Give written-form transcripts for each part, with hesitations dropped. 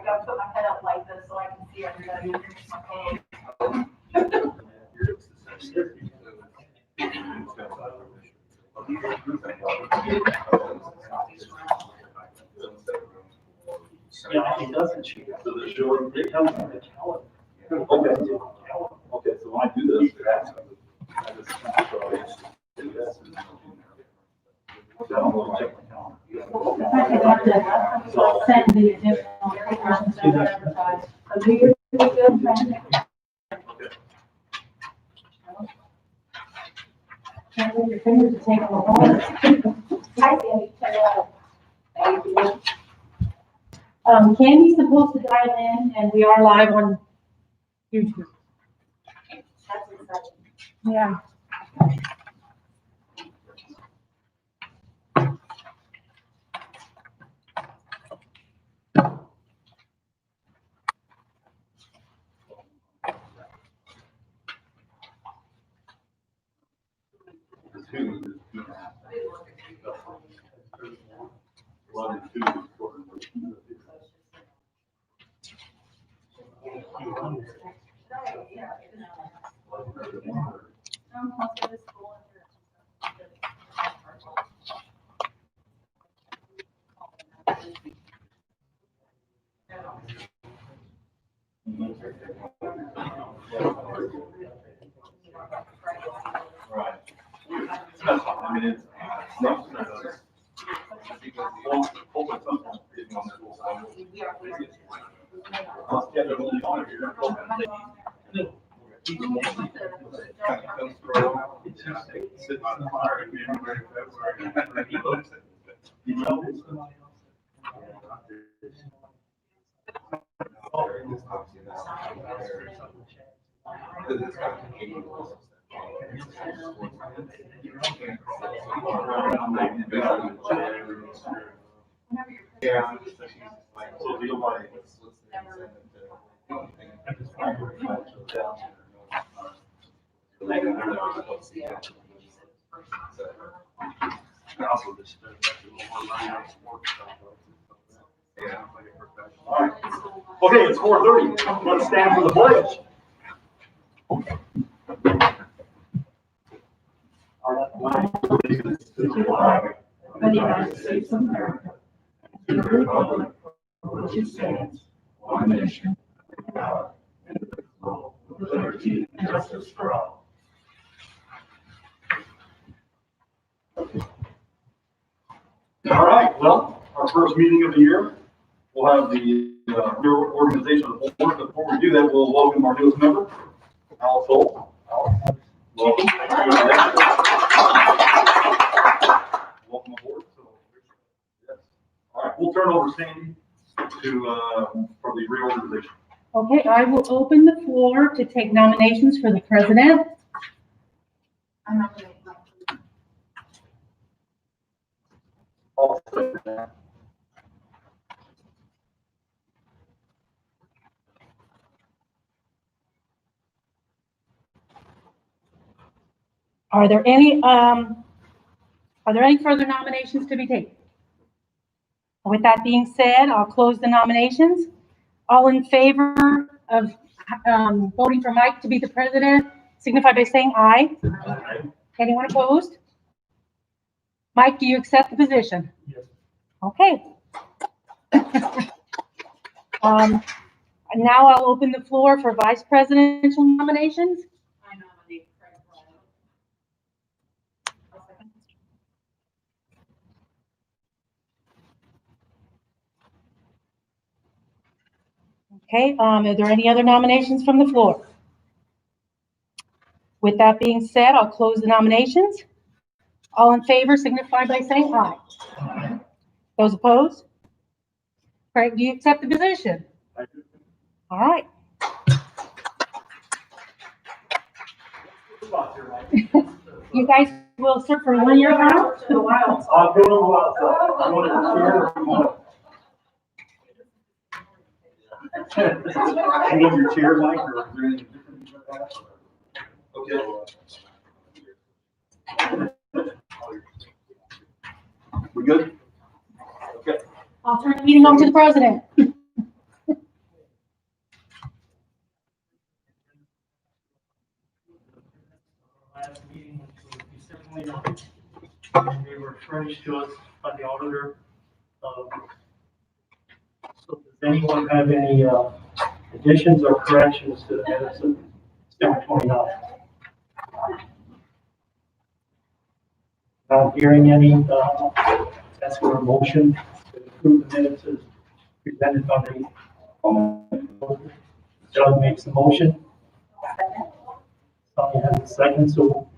gotta put my head up like this so I can see everybody. Yeah, it doesn't change. So the short, it comes from the talent. Okay, so when I do this, I just do this. Send the additional applications that are advertised. So do you do good? Can't move your fingers to take them all. Hi, Sandy. Thank you. Candy's supposed to dial in, and we are live on YouTube. That's exciting. Yeah. Right. I mean, it's. Yeah. So do you like? All right. Okay, it's 4:30. Let's stand for the pledge. Allegiance to the flag of the United States of America, and to the republic for which it stands, one nation, under God, indivisible, with liberty and justice for all. All right, well, our first meeting of the year, we'll have the reorganization of the board. Before we do that, we'll welcome our newest member, Al Soul. Al, welcome. Welcome aboard. Yes. All right, we'll turn over Sandy for the reorganization. Okay, I will open the floor to take nominations for the president. I'm not going to. Are there any further nominations to be taken? With that being said, I'll close the nominations. All in favor of voting for Mike to be the president, signify by saying aye. Aye. Anyone opposed? Mike, do you accept the position? Yes. Okay. Now I'll open the floor for vice presidential nominations. I nominate Craig Bryant. Okay, are there any other nominations from the floor? With that being said, I'll close the nominations. All in favor signify by saying aye. Aye. Those opposed? Craig, do you accept the position? I do. All right. You guys will serve for 1 year now? I'll go a while, so I want to chair. You want your chair, Mike, or? Okay. We good? I'll turn the meeting over to the president. Last meeting, which was December 29th, and they were furnished to us by the auditor. So does anyone have any additions or corrections to the minutes of December 29th? Not hearing any, ask for a motion to approve the minutes as presented by the auditor. Doug makes the motion. Sonny has a second, so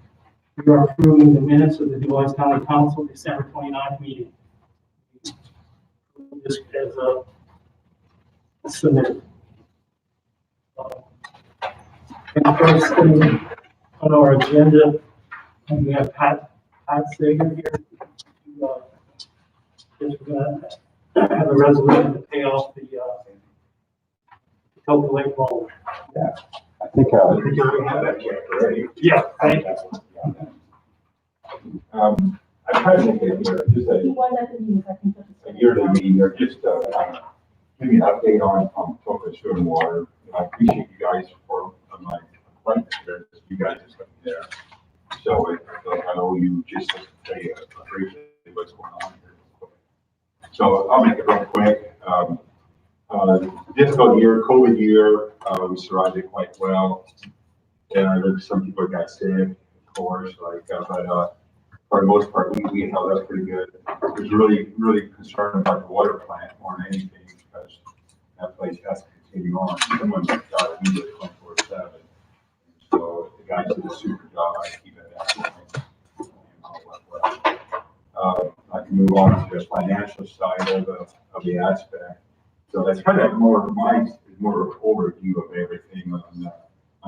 we are approving the minutes of the DuBois County Council December 29th meeting. This as a submitted. And first thing on our agenda, we have Pat Sager here. We're gonna have a resolution to pay off the Total Lake loan. Yeah, I think I have that check already. Yeah, thank you. I tried to make it just a yearly meeting, or just give me an update on Toccoa Sewer and Water. And I appreciate you guys for my appointment there, because you guys are sitting there. So I feel like I owe you just to tell you briefly what's going on here. So I'll make it real quick. Difficult year, COVID year, we survived it quite well. And there's some people got sick, of course, but for the most part, we held up pretty good. I was really concerned about the water plant more than anything, because that place has to continue on. Someone's got to be there 24/7. So the guys did a super job. I keep it that way. I can move on to the financial side of the aspect. So that's kind of more overview of everything on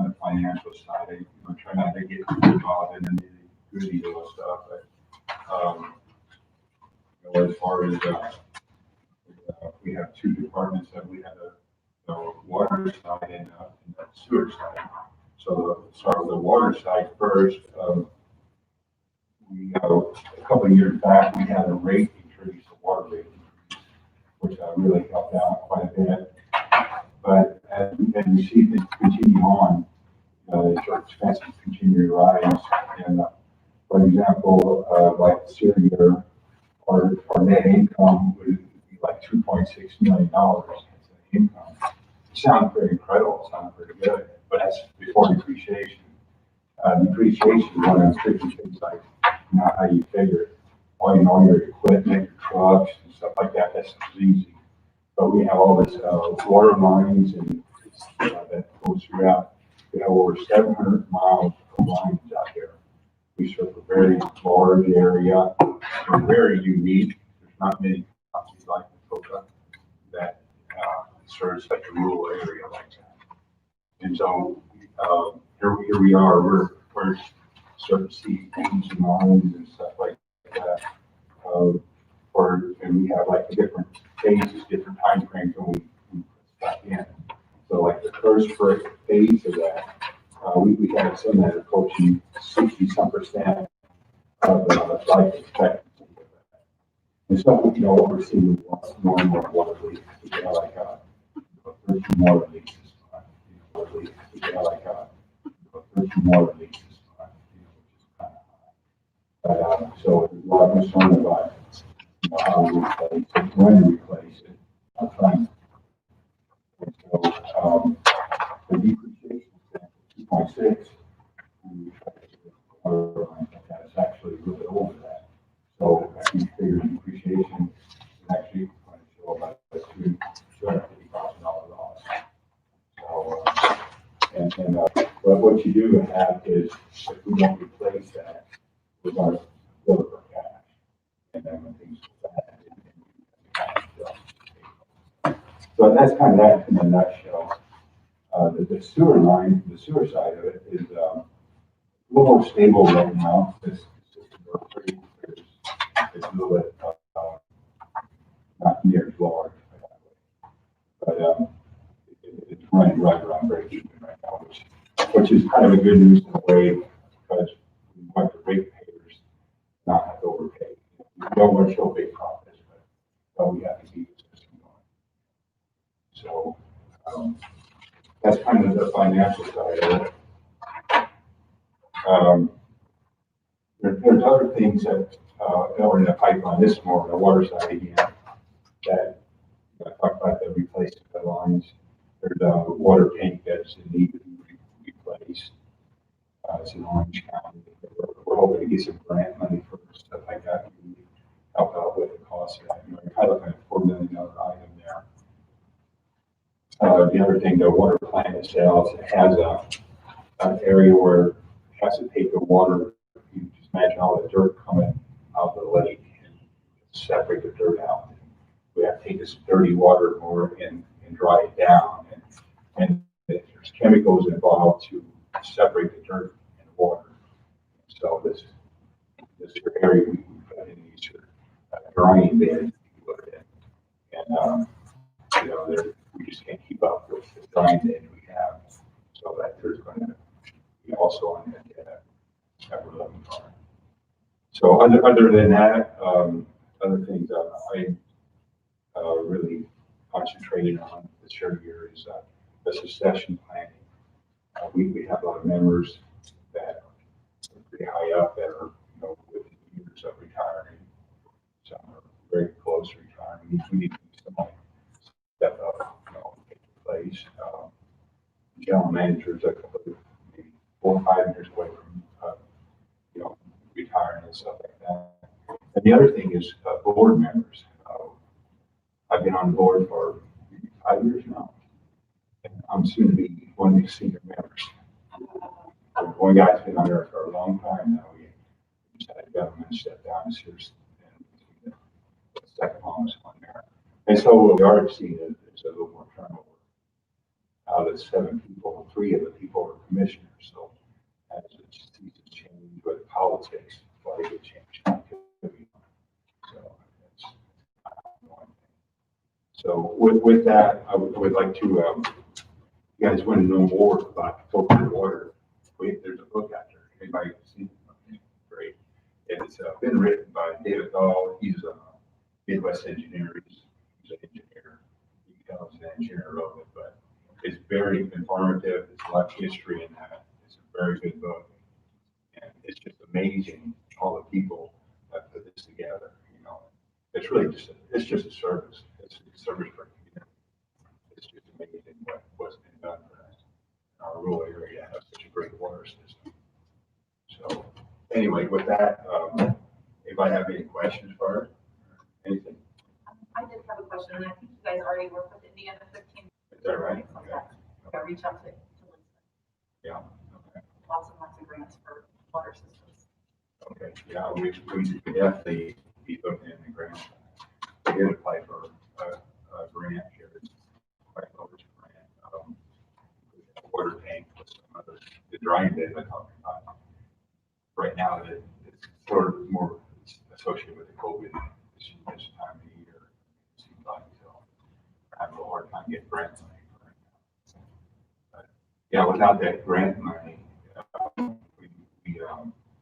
the financial side. I try not to get too involved in the nitty-gritty little stuff, but as far as we have two departments that we have the water side and the sewer side. So start with the water side first. A couple of years back, we had a rate increase, a water rate increase, which really helped out quite a bit. But as we see things continue on, the expenses continue to rise. And for example, like this year, our net income would be like $2.6 million income. It sounds pretty incredible, it sounds pretty good, but that's before depreciation. Depreciation is one of the tricky things, like not how you figure it. All your equipment, your trucks, and stuff like that, that's easy. But we have all this water lines and that goes throughout. We have over 700 miles of lines out there. We serve a very large area. We're very unique. There's not many companies like Toccoa that serve such a rural area like that. And so here we are. We're starting to see things and lines and stuff like that. And we have like different phases, different time frames when we put stuff in. So like the first phase of that, we had some that are approaching 60-some% of life expectancy. And so, what we're seeing is more and more water leaks. We get like 13 water leaks this time. We get like 13 water leaks this time, which is kind of high. But so there's a lot of concern about how we replace it, when we replace it. I'm trying. And so the depreciation is 2.6, and we try to get water line like that. It's actually a little bit over that. So I think figure depreciation is actually going to show about $250,000 loss. So but what you do have is, if we don't replace that, we're going to build up our cash. And then when things go bad, so that's kind of that in a nutshell. The sewer line, the sewer side of it is a little more stable right now. It's a little bit not near as large, but it's running right around break even right now, which is kind of a good news in a way, because we want the ratepayers not have to overpay. We don't want to show big profits, but we have to keep So, that's kind of the financial side of it. There's other things that, are in the pipeline, this is more on the water side again, that I talked about the replacement of the lines. There's a water tank that's in need to be replaced. It's in Orange County. We're hoping to get some grant money for stuff like that. We can help out with the cost of that. You know, you're kind of looking at $4 million item there. The other thing, the water plant itself, it has an area where it has to take the water. You just imagine all the dirt coming out of the lake and separate the dirt out. We have to take this dirty water more and dry it down. And there's chemicals involved to separate the dirt and the water. So this area we put in these drying beds. And, you know, we just can't keep up with the drying bed we have. So that there's going to be also on that we're looking for. So other than that, other things I really concentrated on this year is the succession planning. We have a lot of members that are pretty high up that are, you know, within years of retiring. Some are very close to retiring. We need somebody to step up, you know, take the place. General managers, a couple of maybe 4 or 5 years away from, you know, retiring and stuff like that. And the other thing is board members. I've been on board for 5 years now. And I'm soon to be one of the senior members. One guy's been on there for a long time now. We just had a government step down as yours and the second longest one there. And so what we are seeing is a little more turnover. Out of 7 people, 3 of the people are commissioners. So as the seasons change with politics, why would change activity? So that's one thing. So with that, I would like to, you guys want to know more about filtered water. There's a book out there. Anybody seen it? Great. It's been written by David Dahl. He's a Midwest engineer. He's an engineer. You can tell he's an engineer wrote it, but it's very informative. It's a lot of history in that. It's a very good book. And it's just amazing all the people that put this together. You know, it's really just it's just a service. It's a service for the community. It's just amazing what's been done for us. Our rural area has such a great water system. So anyway, with that, if I have any questions for her, anything. I did have a question, and I think you guys already work with Indiana 15. Is that right? Okay. Okay, reach out to Lisbon. Yeah. Okay. Lots of grants for water systems. Okay. Yeah, we definitely be looking at the grant. We did apply for a grant here. It's quite a large grant. Water tank with some other, the drying bed I talked about. Right now, it's sort of more associated with the COVID this time of year. It seems like so. I have a hard time getting grant money for right now. But yeah, without that grant money,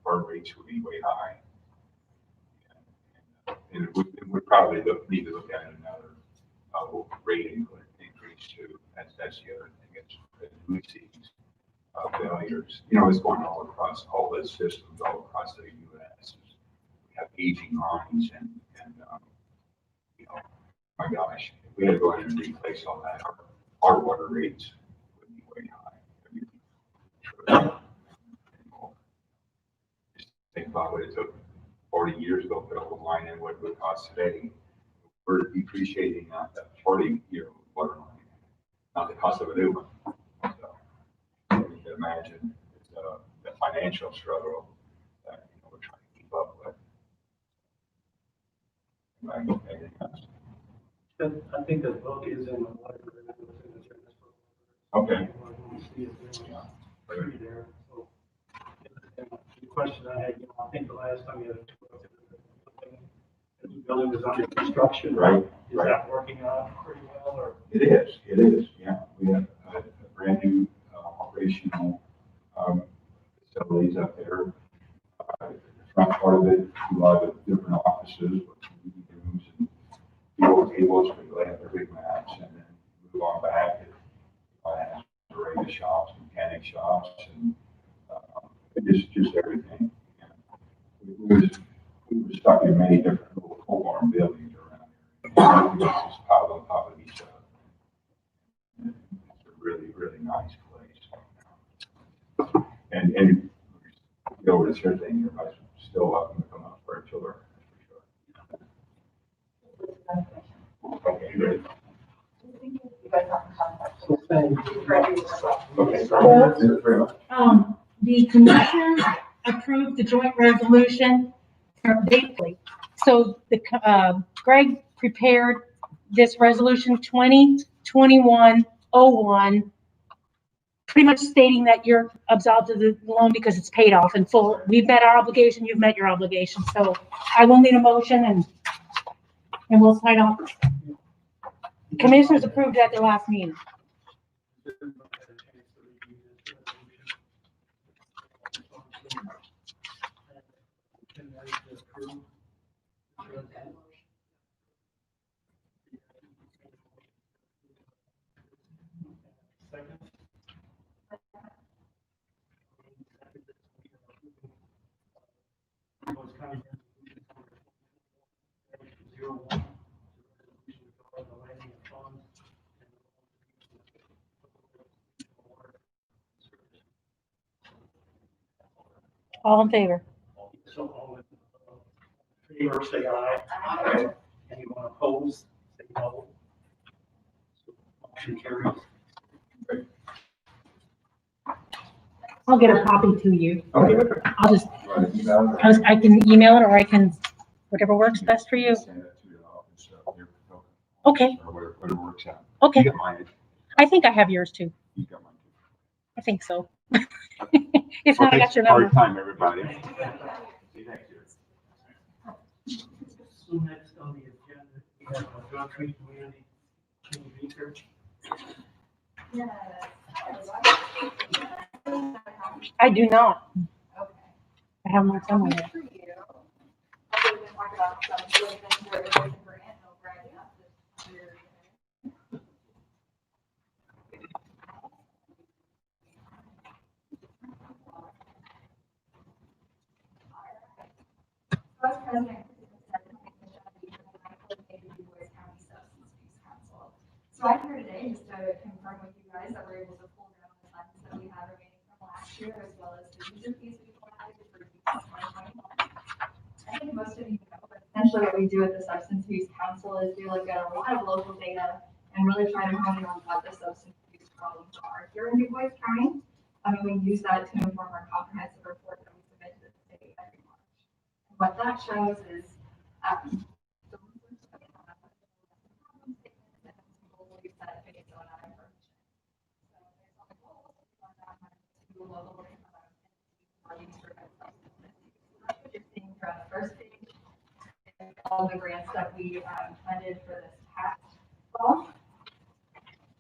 our rates would be way high. And we probably need to look at another rate increase too. That's the other thing. We see failures. You know, it's going all across all the systems, all across the U.S. We have aging lines, and you know, my gosh, if we had to go in and replace all that, our water rates would be way high. Just think about what it took 40 years ago to put a line in, what it would cost today. We're depreciating that 40-year water line, not the cost of a new one. So you can imagine the financial struggle that we're trying to keep up with. Anything else? I think the book is in the library. Okay. Yeah. There. So, the question I had, I think the last time you had a tour of the building was under construction. Right. Is that working out pretty well, or? It is, yeah. We have a brand new operational facilities up there. The front part of it, a lot of different offices, with meeting rooms and people tables, we lay out their big maps, and then move on back. I have radio shops, mechanic shops, and just everything. We were stuck in many different little pole barn buildings around here. We just piled on top of each other. It's a really, really nice place. And you go over to certain thing, everybody's still welcome to come up for a tour, that's for sure. Okay, great. You guys have contact. So thank you. Okay, Well, thank you very much. The commissioners approved the joint resolution from Bakley. So Greg prepared this resolution 2021-01, pretty much stating that you're absolved of the loan because it's paid off in full. We've met our obligation, you've met your obligation. So I will need a motion and we'll sign off. Commissioners approved at their last meeting. All in favor? So all in favor, say aye. Aye. Anyone opposed, say no. Motion carries. I'll get a copy to you. Okay. I'll just, Right, you got it. I can email it or I can, whatever works best for you. Send it to the office, your- Okay, or whatever works out. okay. You got mine, I think I have yours too. you got mine too. I think so. If not, I got your Hard number. time, everybody. So next on the agenda, we have a drug treatment community, research. I do not. Okay. I have my somewhere. Good for you. Hopefully we can talk about some really things where there's a grant over at the Vice President, County Substance Abuse Council. So I'm here today just to confirm with you guys that we're able to pull down the funds that we have remaining from last year, as well as the user fees we collected for 2021. I think most of you know, but essentially what we do at the Substance Abuse Council is we look at a lot of local data and really try to hone in on what the substance abuse problems are here in Du Bois County. We use that to inform our comprehensive report that we submit to the state every March. What that shows is, first page, all the grants that we funded for this past fall.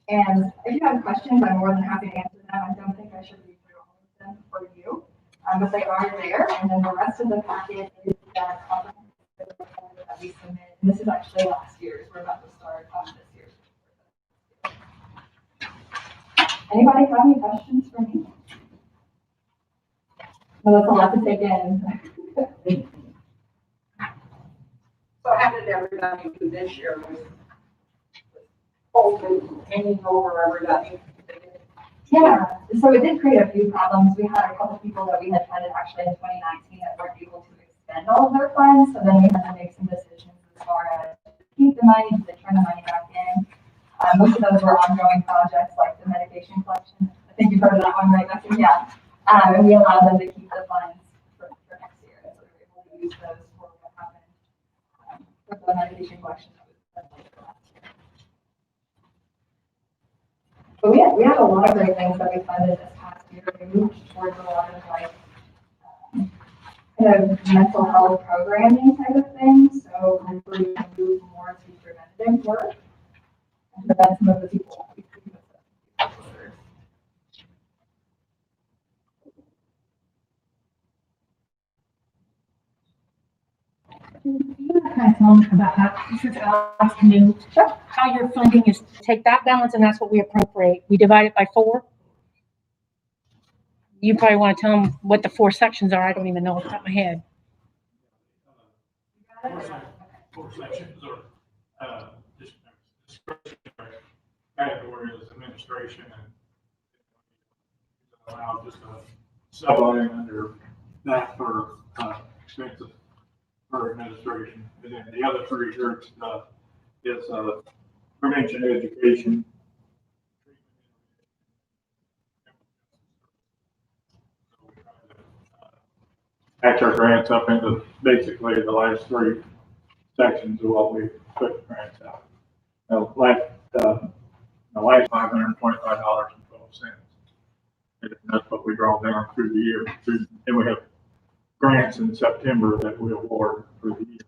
And if you have questions, I'm more than happy to answer them. I don't think I should read through all of them for you, but they are there. And then the rest of the packet is that comprehensive report that we submit. And this is actually last year's. We're about to start on this year's. Anybody have any questions for me? Well, that's a lot to take in. So how did everybody do this year with COVID hanging over everybody? Yeah, so it did create a few problems. We had a couple people that we had funded actually in 2019 that weren't able to expend all of their funds. So then we had to make some decisions as far as keep the money, to turn the money back in. Most of those were ongoing projects like the medication collection. I think you've heard of that one, right, Becky? Yeah. And we allowed them to keep the funds for next year. And so we were able to use those for what happened with the medication collection that was done later last year. But we had a lot of great things that we funded this past year. We moved towards a lot of like kind of mental health programming type of things. So hopefully we can move more to preventative work and prevent some of the people that we see with the disorders. You kind of tell me about how, since Alex knew, how your funding is, take that balance and that's what we appropriate. We divide it by 4. You probably want to tell them what the 4 sections are. I don't even know off the top of my head. Four sections are, just discretionary categories, administration and allow just a sub-line under that for, expenses for administration. And then the other 3 groups, is, prevention, education. Patch our grants up into basically the last 3 sections of what we put grants out. Now, the last $525.12. And that's what we draw down through the year. And we have grants in September that we award for the year.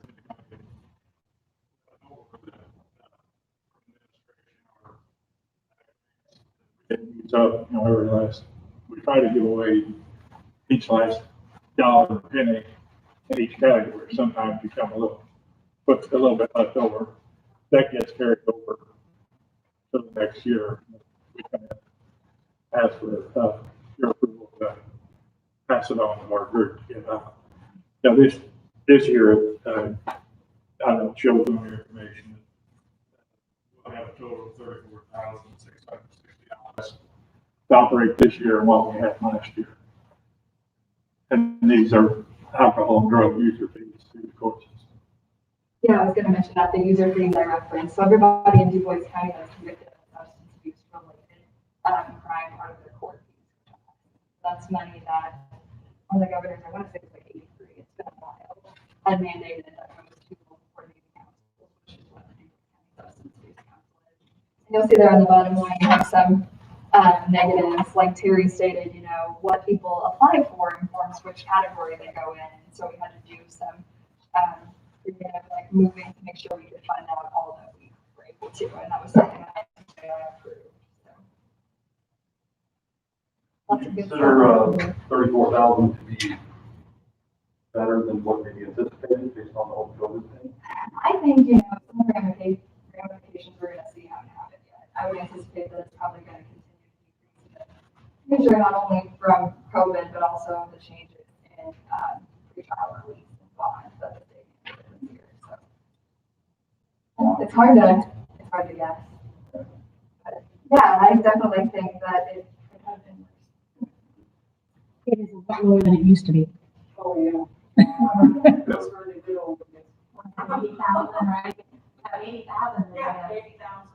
So, we try to give away each last dollar or penny in each category. Sometimes you come put a little bit left over. That gets carried over to the next year. We can ask for your approval to pass it on to our group to get out. Now, this year, I don't show them your information. We'll have a total of $34,660 to operate this year and what we had last year. And these are alcohol and drug user fees through the court system. Yeah, I was gonna mention that, the user fees I referenced, so everybody in Du Bois County that's convicted of substance abuse related, crime out of their court fees. That's money that, one of the governors, I wanna say it's like 83, it's been a while, had mandated that comes to coordinating council, which is what the Du Bois County Substance Abuse Council is. And you'll see there on the bottom line, you have some, negatives, like Terry stated, what people apply for informs which category they go in. And so we had to do some, like moving to make sure we could find out all that we were able to, and that was something that I approved. So. Lots of good Consider, stuff. 34,000 to be better than what maybe anticipated based on the whole COVID thing. I think, some ramifications we're gonna see haven't happened yet. I would anticipate that it's probably gonna continue to decrease. Usually not only from COVID, but also the changes in, pretrial release and bonds that the state mandated this year, so. It's hard to guess. But, yeah, I definitely think that it could have been worse. It is a lot lower than it used to be. Oh, yeah. Those were the good old days. 80,000, right? 80,000. Yeah, 80,000.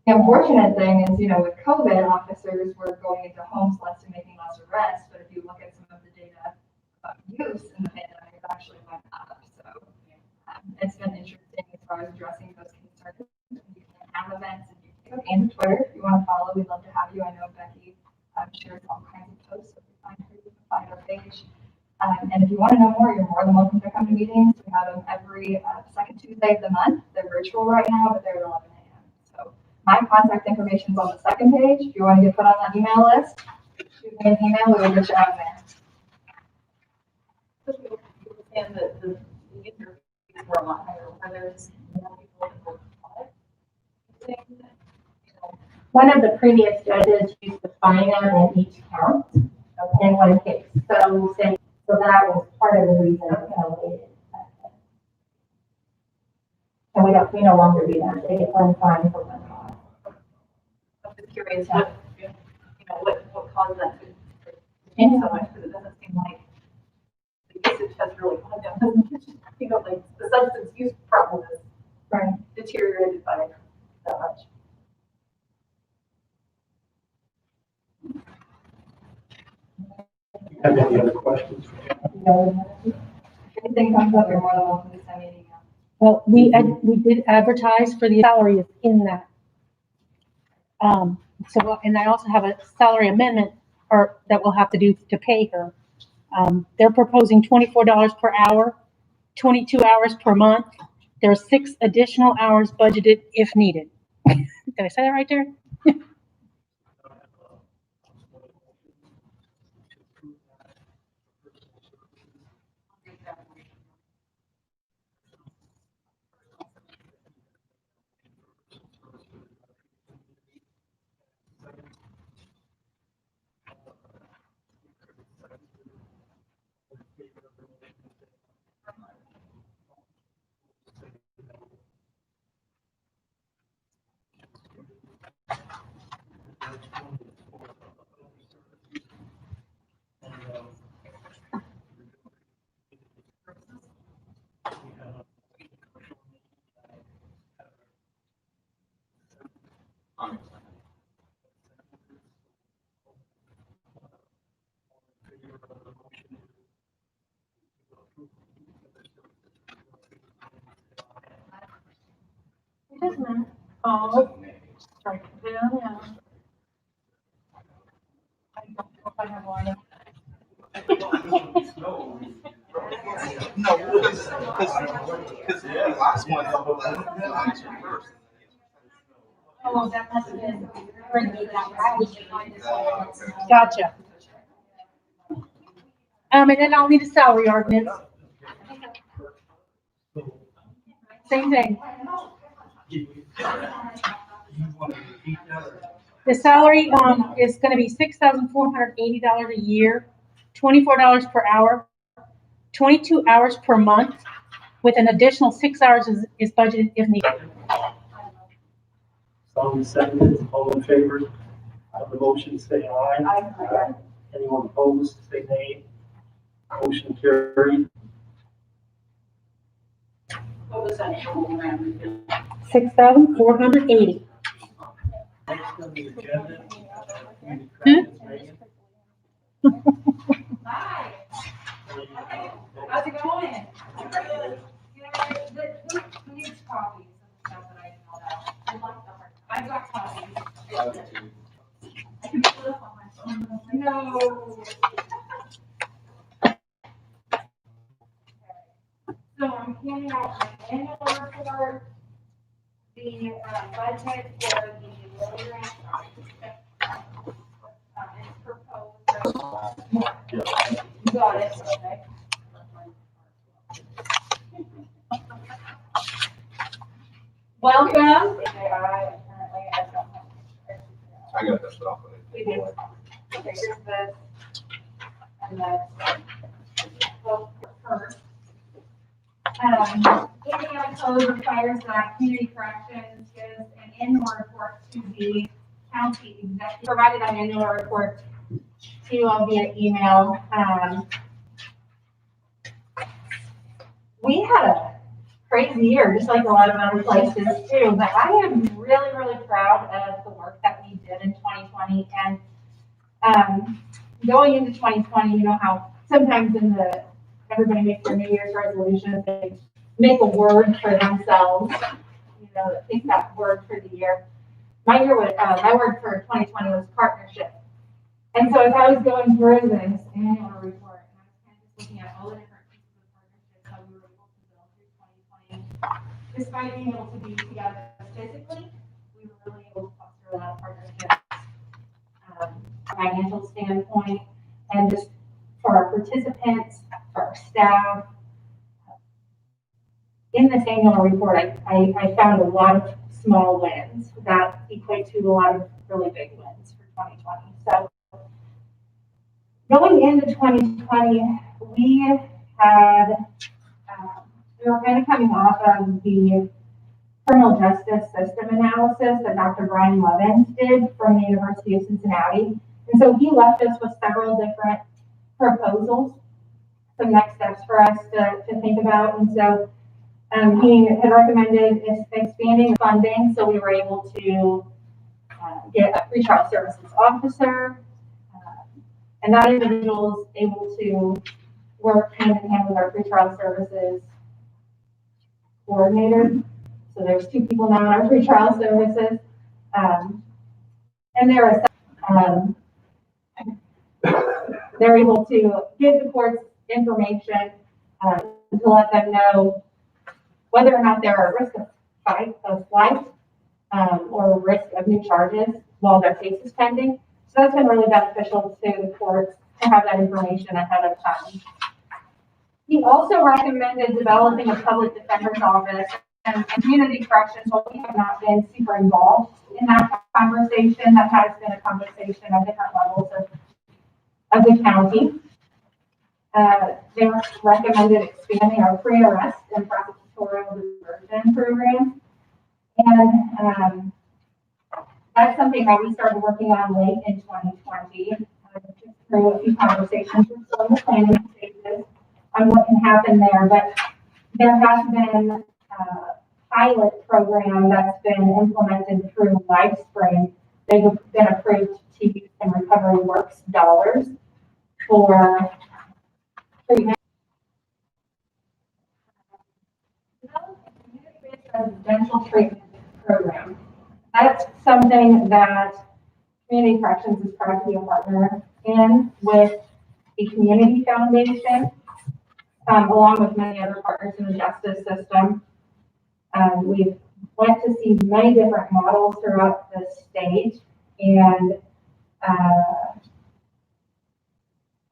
The unfortunate thing is, with COVID, officers were going into homes less and making less arrests, but if you look at some of the data about use in the pandemic, it actually went up. So it's been interesting as far as addressing those concerns. You can have events and you can go into Twitter if you want to follow. We'd love to have you. I know Becky shares all kinds of posts, so if you find her, you can find her page. And if you want to know more, you're more than welcome to come to meetings. We have them every second Tuesday of the month. They're virtual right now, but they're at 11 a.m. So my contact information is on the second page. If you want to get put on that email list, shoot me an email. We will get you out there. You understand that the user fees were a lot higher, where there's more people that were caught. One of the previous judges used to fine them in each count in one case. So that was part of the reason it was elevated. And we no longer do that. They get one fine for one cause. I'm just curious what caused that to change so much, because it doesn't seem like the usage has really gone down. Like the substance use problem is deteriorated by that much. Have any other questions? If anything comes up, you're more than welcome to send me an email. Well, we did advertise for the salary in that. And I also have a salary amendment that we'll have to do to pay her. They're proposing $24 per hour, 22 hours per month. There are 6 additional hours budgeted if needed. Did I say that right there? It doesn't matter. Oh, sorry. Yeah. I don't know if I have one. No, because the last one. Oh, that must have been. Gotcha. And then I'll need a salary ordinance. Same thing. The salary, is gonna be $6,480 a year, $24 per hour, 22 hours per month, with an additional 6 hours is budgeted if needed. Someone seconded, all in favor of the motion, say aye. Aye. Anyone opposed, say nay. Motion carried. What was that total amount? 6,480. Next on the agenda. Hi. How's it going? Who needs copies of stuff that I emailed out? I've got copies. I can pull it up on my phone. No. So I'm handing out my annual report, the budget for the Lily Grant. It's proposed. You got it, okay. Welcome. I got that stuff. We do. Okay, here's this. And then, well, first. Indiana code requires that community corrections gives an annual report to the county executive, provided an annual report to you all via email. We had a crazy year, just like a lot of other places too, but I am really, really proud of the work that we did in 2020. And going into 2020, you know how sometimes everybody makes their New Year's resolutions, they make a word for themselves, you know, think that word for the year. My word for 2020 was partnership. And so as I was going through this annual report, and I was kind of just looking at all the different pieces of partnerships that we were able to build through 2020, despite being able to be together physically, we were really able to foster a lot of partnerships, financial standpoint, and just for our participants, for our staff. In this annual report, I found a lot of small wins that equate to a lot of really big wins for 2020. So going into 2020, we were kind of coming off of the criminal justice system analysis that Dr. Brian Levins did from the University of Cincinnati. And so he left us with several different proposals, some next steps for us to think about. And so he had recommended expanding funding, so we were able to get a pretrial services officer, and that individual is able to work hand in hand with our pretrial services coordinator. So there's 2 people now in our pretrial services, and they're able to give the courts information to let them know whether or not they're at risk of flight or risk of new charges while their case is pending. So that's been really beneficial to the courts to have that information ahead of time. He also recommended developing a public defender's office and community corrections. While we have not been super involved in that conversation, that has been a conversation at different levels of the county. They recommended expanding our pre-arrest and prosecutorial diversion program. And that's something that we started working on late in 2020. Just through a few conversations with some of the planning stages on what can happen there. But there has been a pilot program that's been implemented through LifeSpring. They've been approved to use some Recovery Works dollars for treatment. Residential treatment something that Community Corrections is proud to be a partner in with the Community Foundation, along with many other partners in the justice system. We've went to see many different models throughout the state, and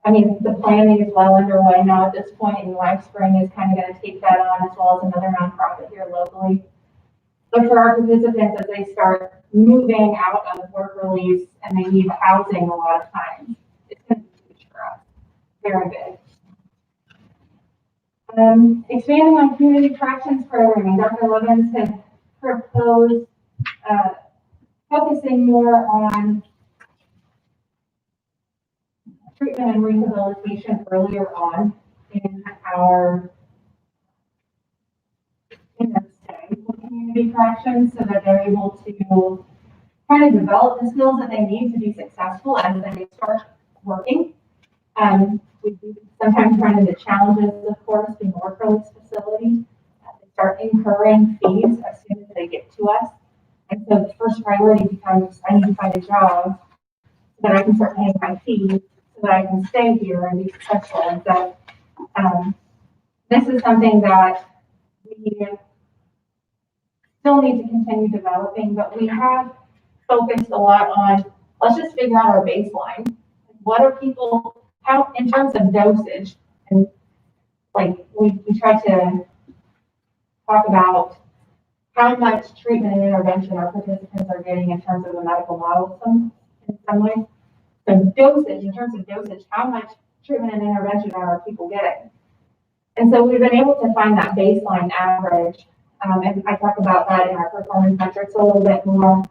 I mean, the planning is well underway now at this point, and LifeSpring is kind of going to take that on, as well as another nonprofit here locally. But for our participants, as they start moving out of work release and they need housing a lot of times, it's going to be huge for us. Very big. Expanding on community corrections programming, Dr. Levins had proposed focusing more on treatment and rehabilitation earlier on in our stay with community corrections, so that they're able to kind of develop the skills that they need to be successful as they start working. We do sometimes run into challenges, of course, in work release facilities. They start incurring fees as soon as they get to us. And so the first priority becomes, I need to find a job so that I can start paying my fees, so that I can stay here and be successful. And so this is something that we still need to continue developing, but we have focused a lot on, let's just figure out our baseline. What are people, how, in terms of dosage, and like we try to talk about how much treatment and intervention our participants are getting in terms of the medical model in some ways. So dosage, in terms of dosage, how much treatment and intervention are people getting? And so we've been able to find that baseline average, and I talk about that in our performance metrics a little bit more.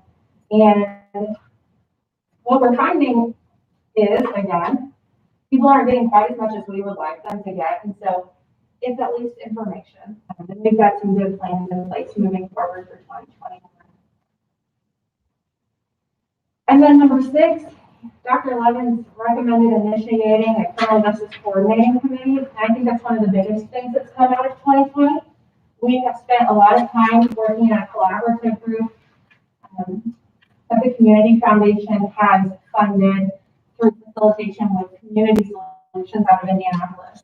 And what we're finding is, again, people aren't getting quite as much as we would like them to get, and so it's at least information. And we've got some good plans in place moving forward for 2021. And then number 6, Dr. Levins recommended initiating a criminal justice coordinating committee. I think that's one of the biggest things that's come out of 2020. We have spent a lot of time working in a collaborative group that the Community Foundation has funded through facilitation with Community Solutions out of Indianapolis.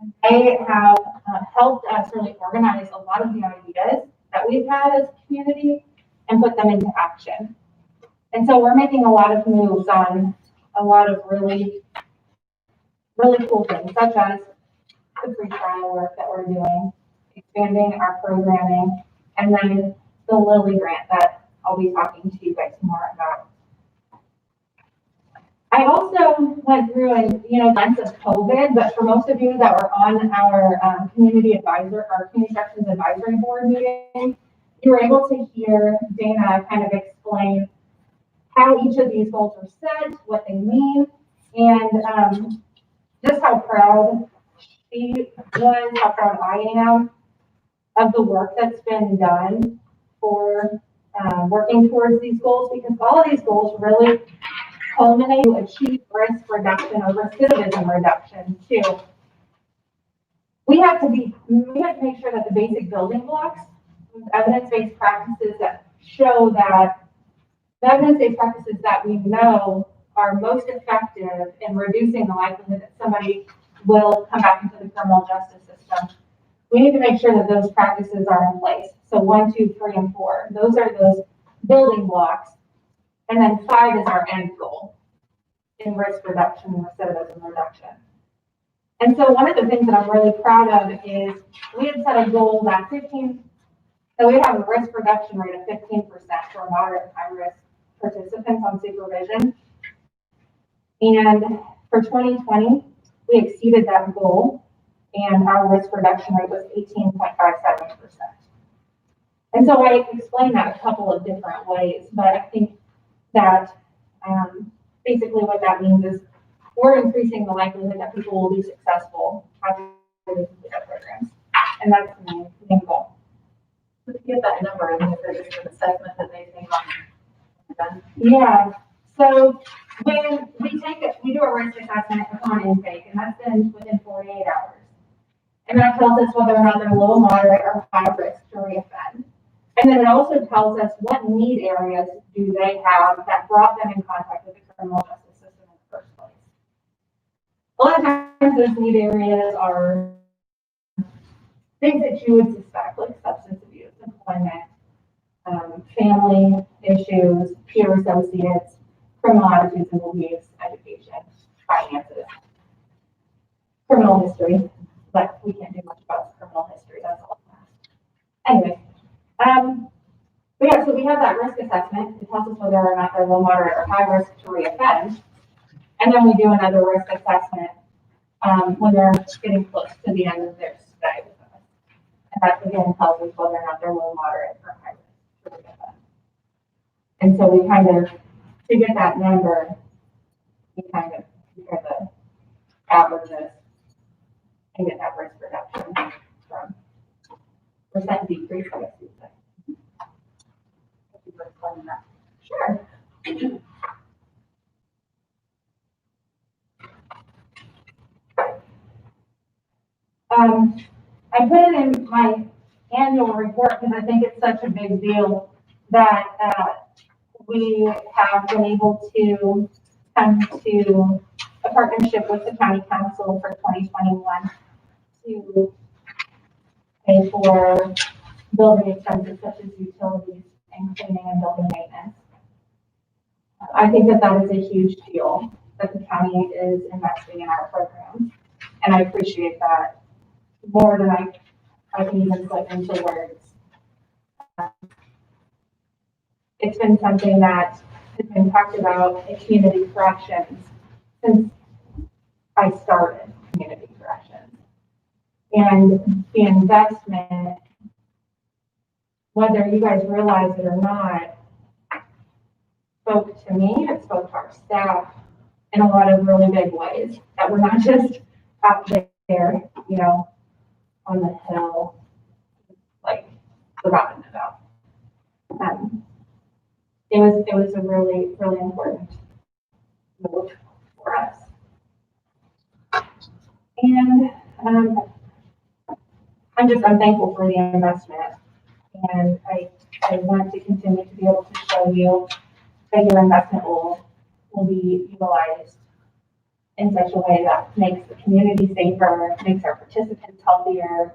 And they have helped us really organize a lot of the ideas that we've had as a community and put them into action. And so we're making a lot of moves on a lot of really, really cool things, such as the free trial work that we're doing, expanding our programming, and then the Lilly grant that I'll be talking to you guys more about. I also went through and, lens of COVID, but for most of you that were on our community corrections advisory board meeting, you were able to hear Dana kind of explain how each of these goals are set, what they mean, and just how proud she was, how proud I am of the work that's been done for working towards these goals, because all of these goals really culminate to achieve risk reduction or recidivism reduction too. We have to make sure that the basic building blocks, evidence-based practices that show that the evidence-based practices that we know are most effective in reducing the likelihood that somebody will come back into the criminal justice system. We need to make sure that those practices are in place. So 1, 2, 3, and 4. Those are those building blocks. And then 5 is our end goal in risk reduction and recidivism reduction. And so one of the things that I'm really proud of is we had set a goal that we have a risk reduction rate of 15% for moderate and high risk participants on supervision. And for 2020, we exceeded that goal, and our risk reduction rate was 18.57%. And so I explained that a couple of different ways, but I think that basically what that means is we're increasing the likelihood that people will be successful after they complete our programs. And that's the main goal. To get that number, I mean, if there's an assessment that they think on. Yeah, so when we do a risk assessment upon intake, and that's been within 48 hours. And that tells us whether or not they're low, moderate, or high risk to reoffend. And then it also tells us what need areas do they have that brought them in contact with the criminal justice system in the first place. A lot of times those need areas are things that you would suspect, like substance abuse, employment, family issues, peer associates, criminal attitudes and beliefs, education, finances, criminal history, but we can't do much about criminal history, that's all. Anyway, but yeah, so we have that risk assessment. It tells us whether or not they're low, moderate, or high risk to reoffend. And then we do another risk assessment when they're getting close to the end of their stay with us. And that again tells us whether or not they're low, moderate, or high risk to reoffend. And so we kind of, to get that number, we kind of compare the averages and get that risk reduction from percent decrease, I guess you'd say. Thank you for explaining that. Sure. I put it in my annual report because I think it's such a big deal that we have been able to come to a partnership with the county council for 2021 to pay for building expenses such as utilities and cleaning and building maintenance. I think that that is a huge deal that the county is investing in our programs, and I appreciate that more than I can even put into words. It's been something that has been talked about in community corrections since I started community corrections. And the investment, whether you guys realize it or not, spoke to me, it spoke to our staff in a lot of really big ways, that we're not just out there, you know, on the hill, like forgotten about. It was a really, really important move for us. And I'm thankful for the investment, and I want to continue to be able to show you that your investment will be utilized in such a way that makes the community safer, makes our participants healthier,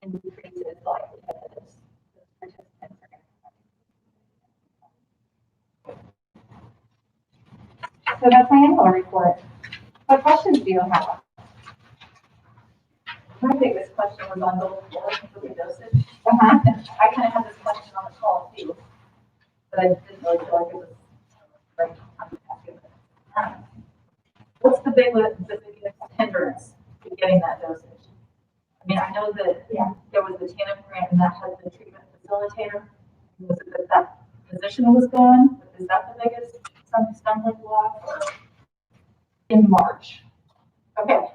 and increases the likelihood that those participants are going to come. So that's my annual report. What questions do you have? My biggest question was on the dosage. Uh-huh. I kind of had this question on the call too, but I didn't really feel like it was right. What's the biggest hindrance to getting that dosage? I mean, I know that there was the TANF grant and that had the treatment facilitator. Was it that that position was gone? Is that the biggest stumbling block? In March. Okay.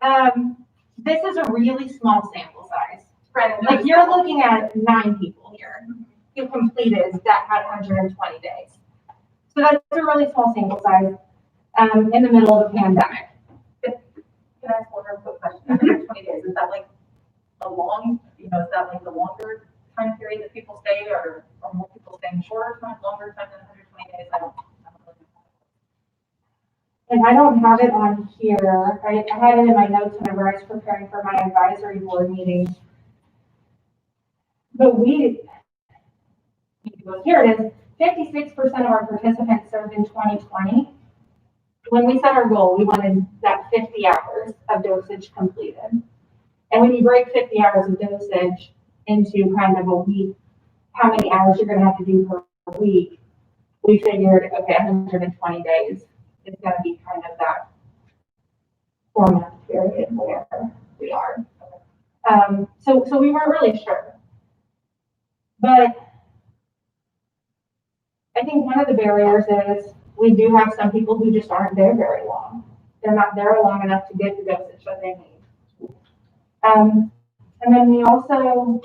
And this is a really small sample size. Like you're looking at 9 people here who completed that had 120 days. So that's a really small sample size in the middle of a pandemic. Can I ask one more quick question? 120 days, is that like a long, is that like the longer time period that people stay, or more people staying shorter time, longer time than 120 days? I don't really know. And I don't have it on here. I had it in my notes whenever I was preparing for my advisory board meeting. But here it is, 56% of our participants served in 2020. When we set our goal, we wanted that 50 hours of dosage completed. And when you break 50 hours of dosage into kind of a week, how many hours you're going to have to do per week, we figured, okay, 120 days is going to be kind of that 4-month period where we are. So we weren't really sure. But I think one of the barriers is we do have some people who just aren't there very long. They're not there long enough to get the dosage that they need. And then we also,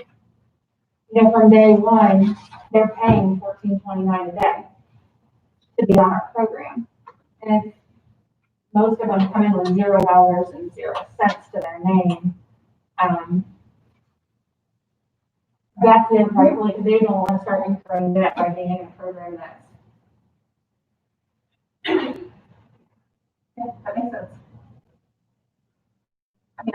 from day one, they're paying $14.29 a day to be on our program. And if most of them come in with $0 and 0 cents to their name, That's it, right, like, they don't want to start incurring debt by being in a program that's. Yeah, that makes sense. I mean,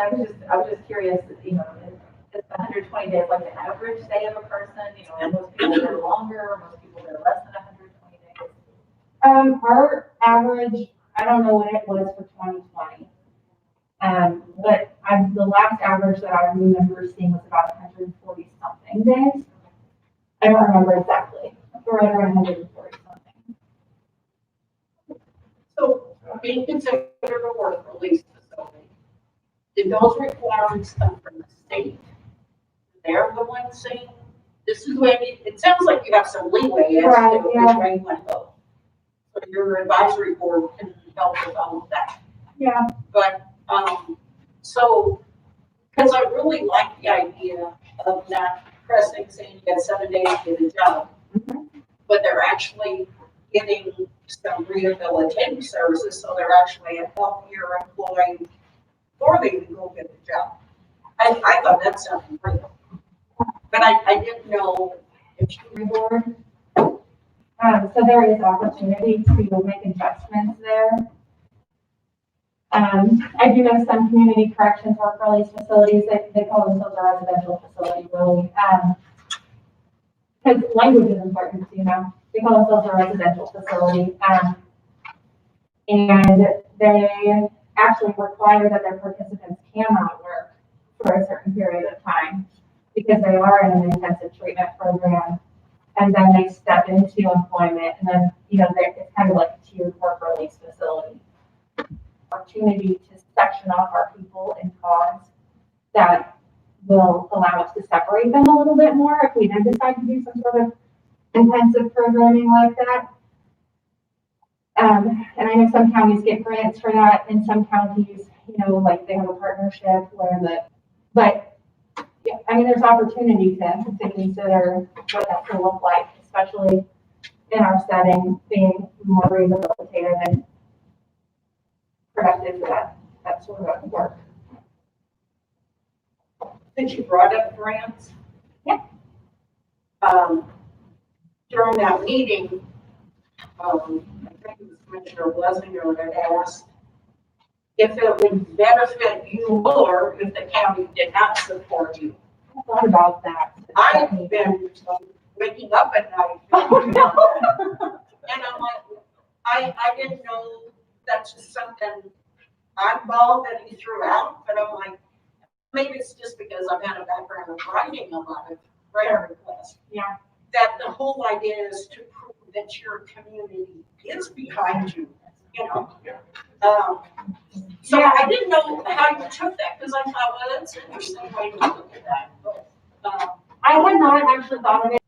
I was just curious, you know, is the 120 days like the average day of a person? You know, are most people there longer, most people there less than 120 days? Our average, I don't know what it was for 2020. But the last average that I remember seeing was about 140 something days. I don't remember exactly, but right around 140 something. So being considered a work release facility, did those requirements come from the state? They're the ones saying, this is where, it sounds like you have some leeway as Right, to yeah. which way you want to go. So your advisory board can help with all of that. Yeah. But, so, because I really like the idea of not pressing, saying you got 7 days to get a job. But they're actually getting some rehabilitative services, so they're actually a healthier employee before they even go get the job. I thought that sounded great. But I didn't know if you Reward. So there is opportunity to make adjustments there. I do know some community corrections work release facilities, they call themselves a residential facility, really. Because language is important, you know, they call themselves a residential facility. And they actually require that their participants cannot work for a certain period of time because they are in an intensive treatment program. And then they step into employment, and then, you know, it's kind of like a tiered work release facility. Opportunity to section off our people in pods that will allow us to separate them a little bit more if we then decide to do some sort of intensive programming like that. And I know some counties get grants for that, and some counties, you know, like they have a partnership where but yeah, I mean, there's opportunity to consider what that could look like, especially in our setting, being more rehabilitative and productive for that sort of work. since you brought up grants. Yeah. During that meeting, I think it was Commissioner Blesinger that asked if it would benefit you more if the county did not support you. I thought about that. I've been waking up at night. Oh, And I'm like, I didn't know that's just something oddball that he threw out, but I'm like, maybe it's just because I've had a background of writing a lot of prayer requests. Yeah. That the whole idea is to prove that your community is behind you, you know? So Yeah. I didn't know how you took that, because I thought, well, that's an interesting way to look at that. But, I had not actually thought of it.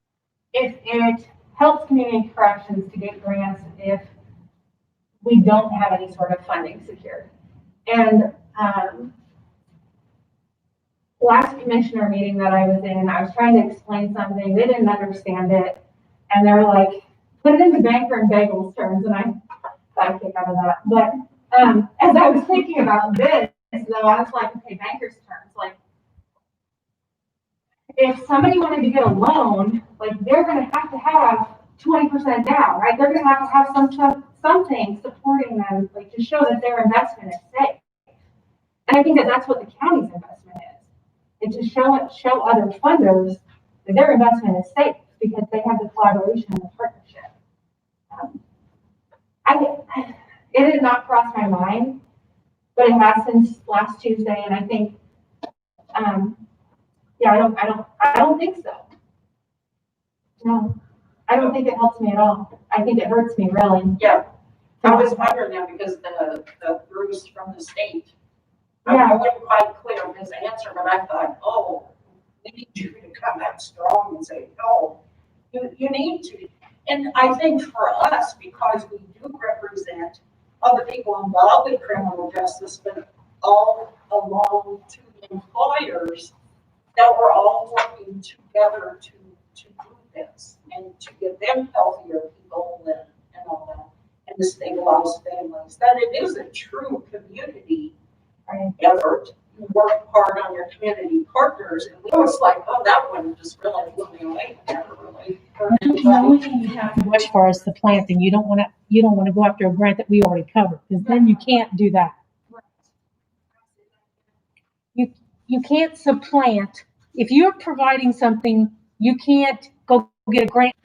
If it helps community corrections to get grants if we don't have any sort of funding secured. And last commissioner meeting that I was in, I was trying to explain something, they didn't understand it. And they were like, put it into banker and bagels terms, and I got a kick out of that. But as I was thinking about this, though, I was like, okay, banker's terms, like, if somebody wanted to get a loan, like, they're gonna have 20% down, right? They're gonna have something supporting them, like, to show that their investment is safe. And I think that that's what the county's investment is to show other funders that their investment is safe because they have the collaboration and the partnership. It did not cross my mind, but it has since last Tuesday, and I think, yeah, I don't think so. No, I don't think it helps me at all. I think it hurts me, really. yeah, I was wondering that because the Bruce from the state, I Yeah. wasn't quite clear on his answer, but I thought, oh, we need you to come out strong and say, no, you need to. And I think for us, because we do represent other people involved in criminal justice, but all along to the employers, that we're all working together to do this and to give them healthier people and all that, and to stabilize families, that it is a true community Right. effort. work hard on your community partners. And we was like, oh, that one just really blew me away. Never really heard The only anybody. thing you have to watch for is the planting. You don't want to go after a grant that we already covered, because then you can't do that. You can't supplant. If you're providing something, you can't go get a grant.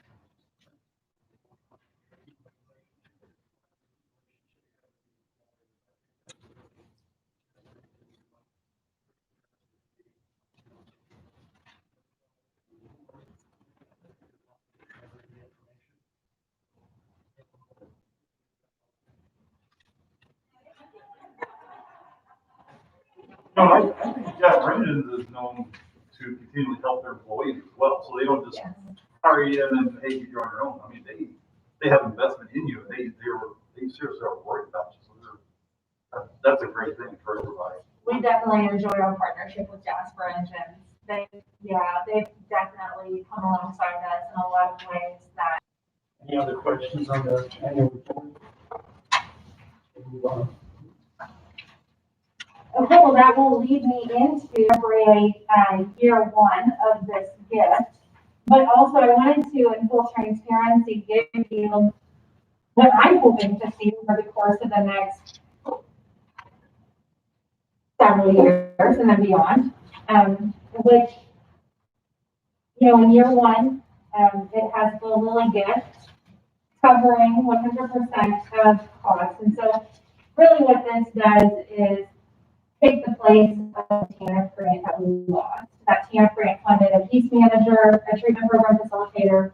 No, I think, yeah, Brandon is known to continually help their employees as well, so they don't just hire you and then, hey, you're on your own. I mean, they have investment in you, and they seriously are worried about you, so that's a great thing for everybody. We definitely enjoy our partnership with Jasper Engines. They've definitely come alongside us in a lot of ways that. Any other questions on the annual report? Move on. Okay, well, that will lead me into year one of this gift. But also I wanted to, in full transparency, give you what I'm hoping to see over the course of the next several years and then beyond. Which, in year one, it has the Lily gift covering 100% of costs. And so really what this does is take the place of the TANF grant that we lost. That TANF grant funded a peace manager, a treatment program facilitator.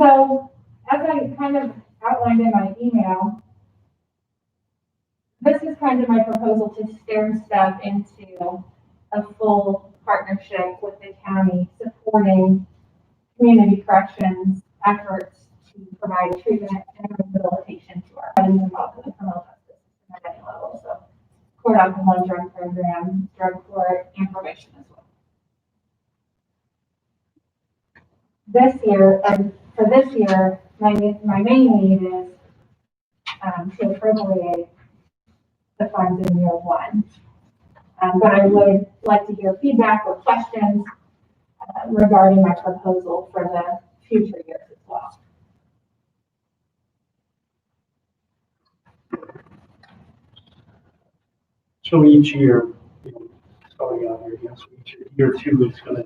So as I kind of outlined in my email, this is kind of my proposal to stair step into a full partnership with the county supporting community corrections efforts to provide treatment and rehabilitation to our veterans involved in the criminal justice system at any level. So court alcohol and drug program, drug court, and probation as well. This year, and for this year, my main need is to appropriate the funds in year one. But I would like to hear feedback or questions regarding my proposal for the future years as well. So each year, starting out here, yes, year two is gonna,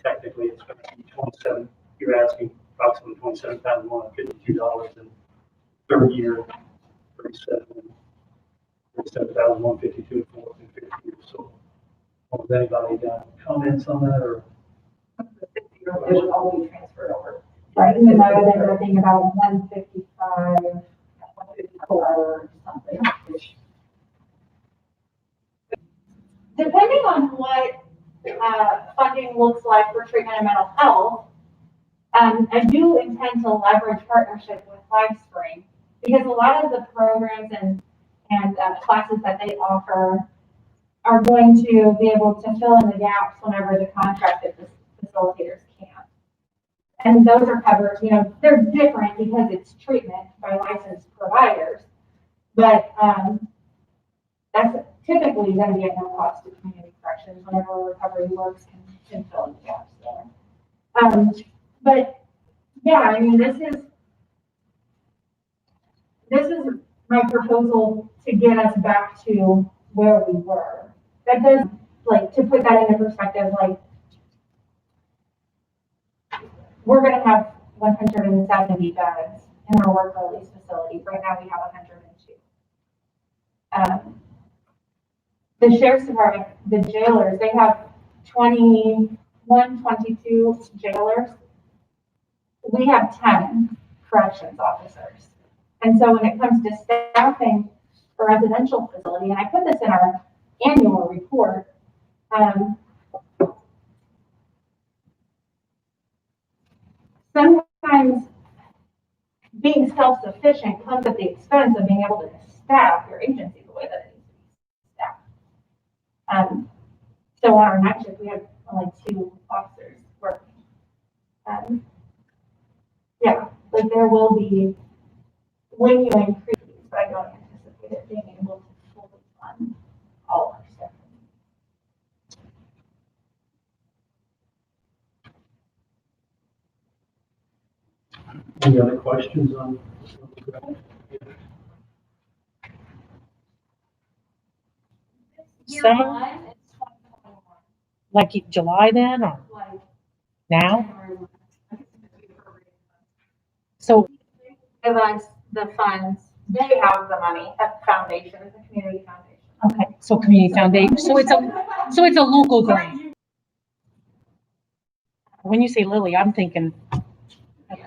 technically, it's gonna be 27, you're asking approximately $27,152, and third year, 37,152 for the fifth year. So, has anybody got comments on that, or? It would all be transferred over. Right, and then I would end up being about 155, 154 or something. Depending on what funding looks like for treatment and mental health, I do intend to leverage partnership with LifeSpring, because a lot of the programs and classes that they offer are going to be able to fill in the gaps whenever the contracted facilitators can't. And those are covered, they're different because it's treatment by licensed providers, but that's typically going to be at no cost to community corrections whenever recovery works can fill in the gaps there. But yeah, I mean, this is my proposal to get us back to where we were. That does, to put that into perspective, we're going to have 170 beds in our work release facility. Right now we have 102. The sheriff's department, the jailers, they have 22 jailers. We have 10 corrections officers. And so when it comes to staffing a residential facility, and I put this in our annual report, sometimes being self-sufficient comes at the expense of being able to staff your agency the way that it needs to be staffed. So on our night shift, we have only 2 officers working. There will be, when you increase, but I don't anticipate it being able to fully fund all our Any other questions on? Summer? Year one is 2021, Like July then, or like now? January 1. So, Give us the funds, they have the money at the foundation, it's a community foundation. okay, so community foundation, so it's a local grant. When you say Lily, I'm thinking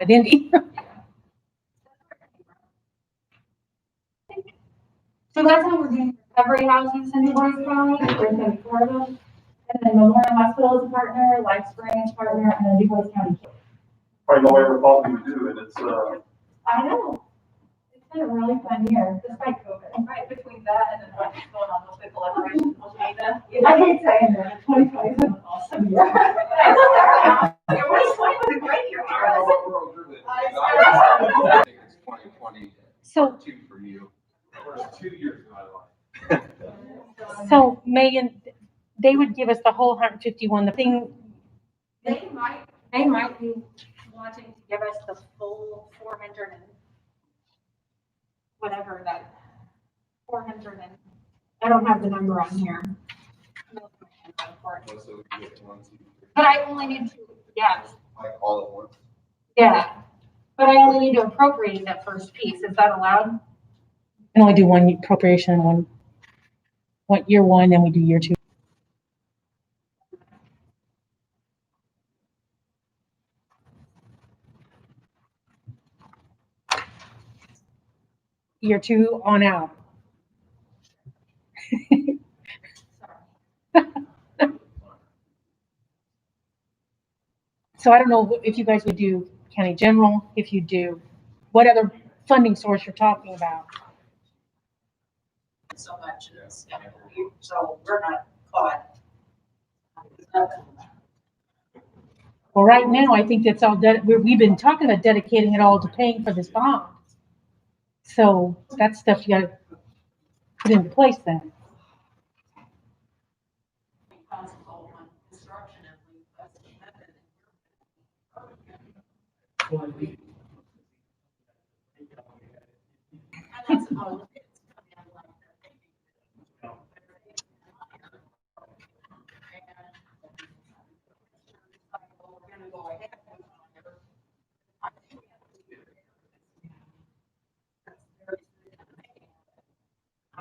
at Indy. So that's how we're doing recovery houses in DuBois County, there's gonna be 4 of them. And then Memorial Hospital is a partner, Life Spring is a partner, and then DuBois County. Probably no ever thought we would do it. It's, I know. It's been a really fun year, despite COVID. Right, between that and then what's going on with the collaboration with Lena. I hate saying that, 2020 has been an awesome year. It was like a great year. I think it's 2020, So, part 2 for you. First 2 years of my life. so Megan, they would give us the whole 151, the thing, They might be wanting to give us the full 400 and whatever that, 400 and, I don't have the number on here. So we get 1, 2, 3, But I only need to, yeah, like all at once. yeah. But I only need to appropriate that first piece, is that allowed? can only do one appropriation, one year one, then we do year two. Year two on out. So I don't know if you guys would do county general, if you do, what other funding source you're talking about? So much, so we're not caught. Well, right now, I think it's all, we've been talking about dedicating it all to paying for this bond. So that's stuff you gotta put into place then.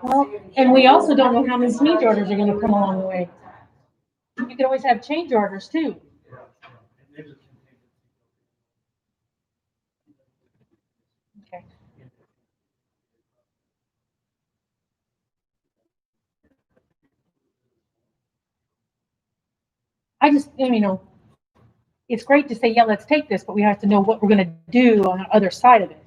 Well, and we also don't know how many change orders are gonna come along the way. You could always have change orders too. Okay. I just, you know, it's great to say, yeah, let's take this, but we have to know what we're gonna do on the other side of it.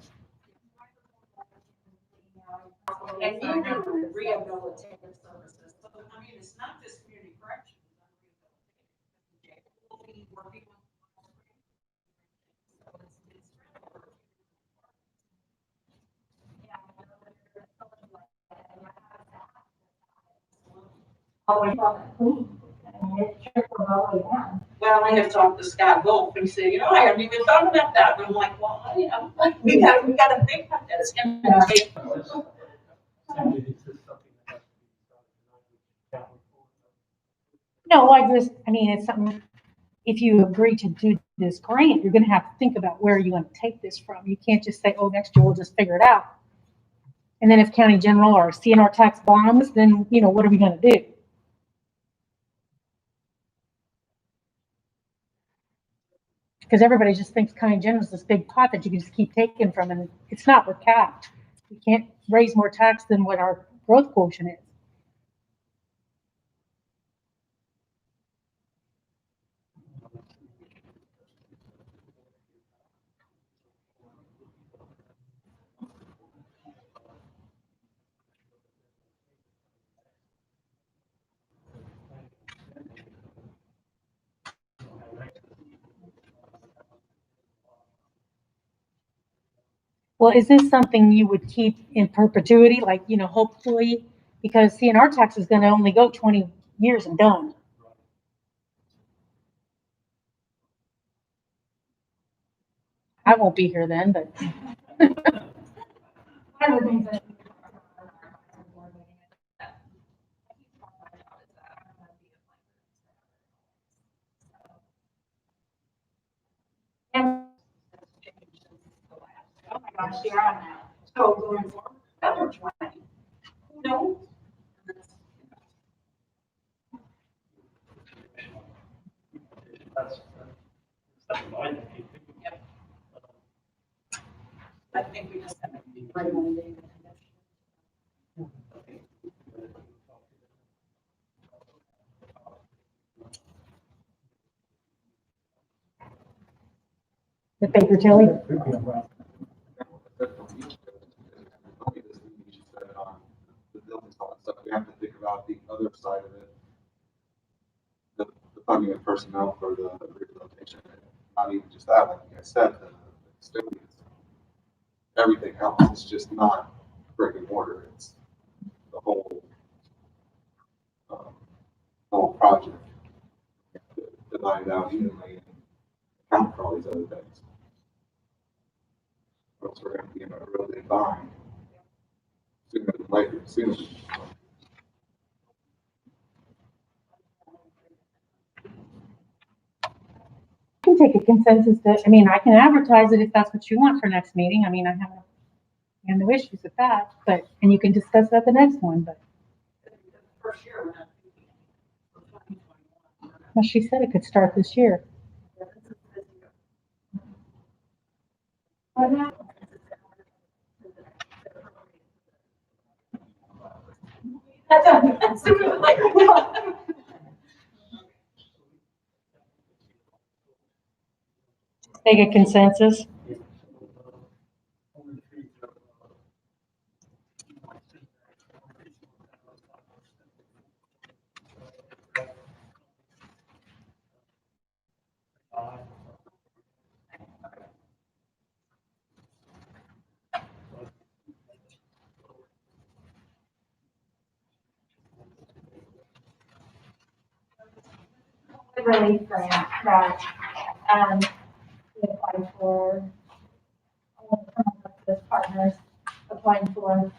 And you do rehabilitative services, so I mean, it's not just community corrections. We'll be working with- So it's Always love it. And it's trickle all the way down. Well, I have talked to Scott Wolf, and he said, you know, I haven't even thought about that, and I'm like, well, I'm like, we gotta think about that, it's gonna take. No, I mean, it's something, if you agree to do this grant, you're gonna have to think about where you're gonna take this from. You can't just say, oh, next year we'll just figure it out. And then if county general or CNR tax bombs, then, you know, what are we gonna do? Because everybody just thinks county general is this big pot that you can just keep taking from, and it's not, we're capped. We can't raise more tax than what our growth quotient is. Well, is this something you would keep in perpetuity, like, you know, hopefully, because CNR tax is gonna only go 20 years and done. I won't be here then, but One of the things that. board meeting is that a huge part of my job is that I'm gonna be applying for. And. Oh my gosh, yeah, now. So going forward, another 20. Who knows? That's fine. I think we just have to be right on the. the Baker Tilly. The buildings, all that stuff, we have to think about the other side of it. The funding of personnel for the rehabilitation, and not even just that, like you guys said, the custodians. Everything else, it's just not brick and mortar, it's the whole, whole project. You have to divide it out evenly and account for all these other things. Or else we're gonna be in a real big bind sooner than later, sooner. I can take a consensus that, I mean, I can advertise it if that's what you want for next meeting. I mean, I have no issues with that, but, and you can discuss that the next one, but, First year, we're not thinking for 2021. well, she said it could start this year. That's like, Take a consensus. The relief grant that, we applied for. All of the criminal justice partners applied for,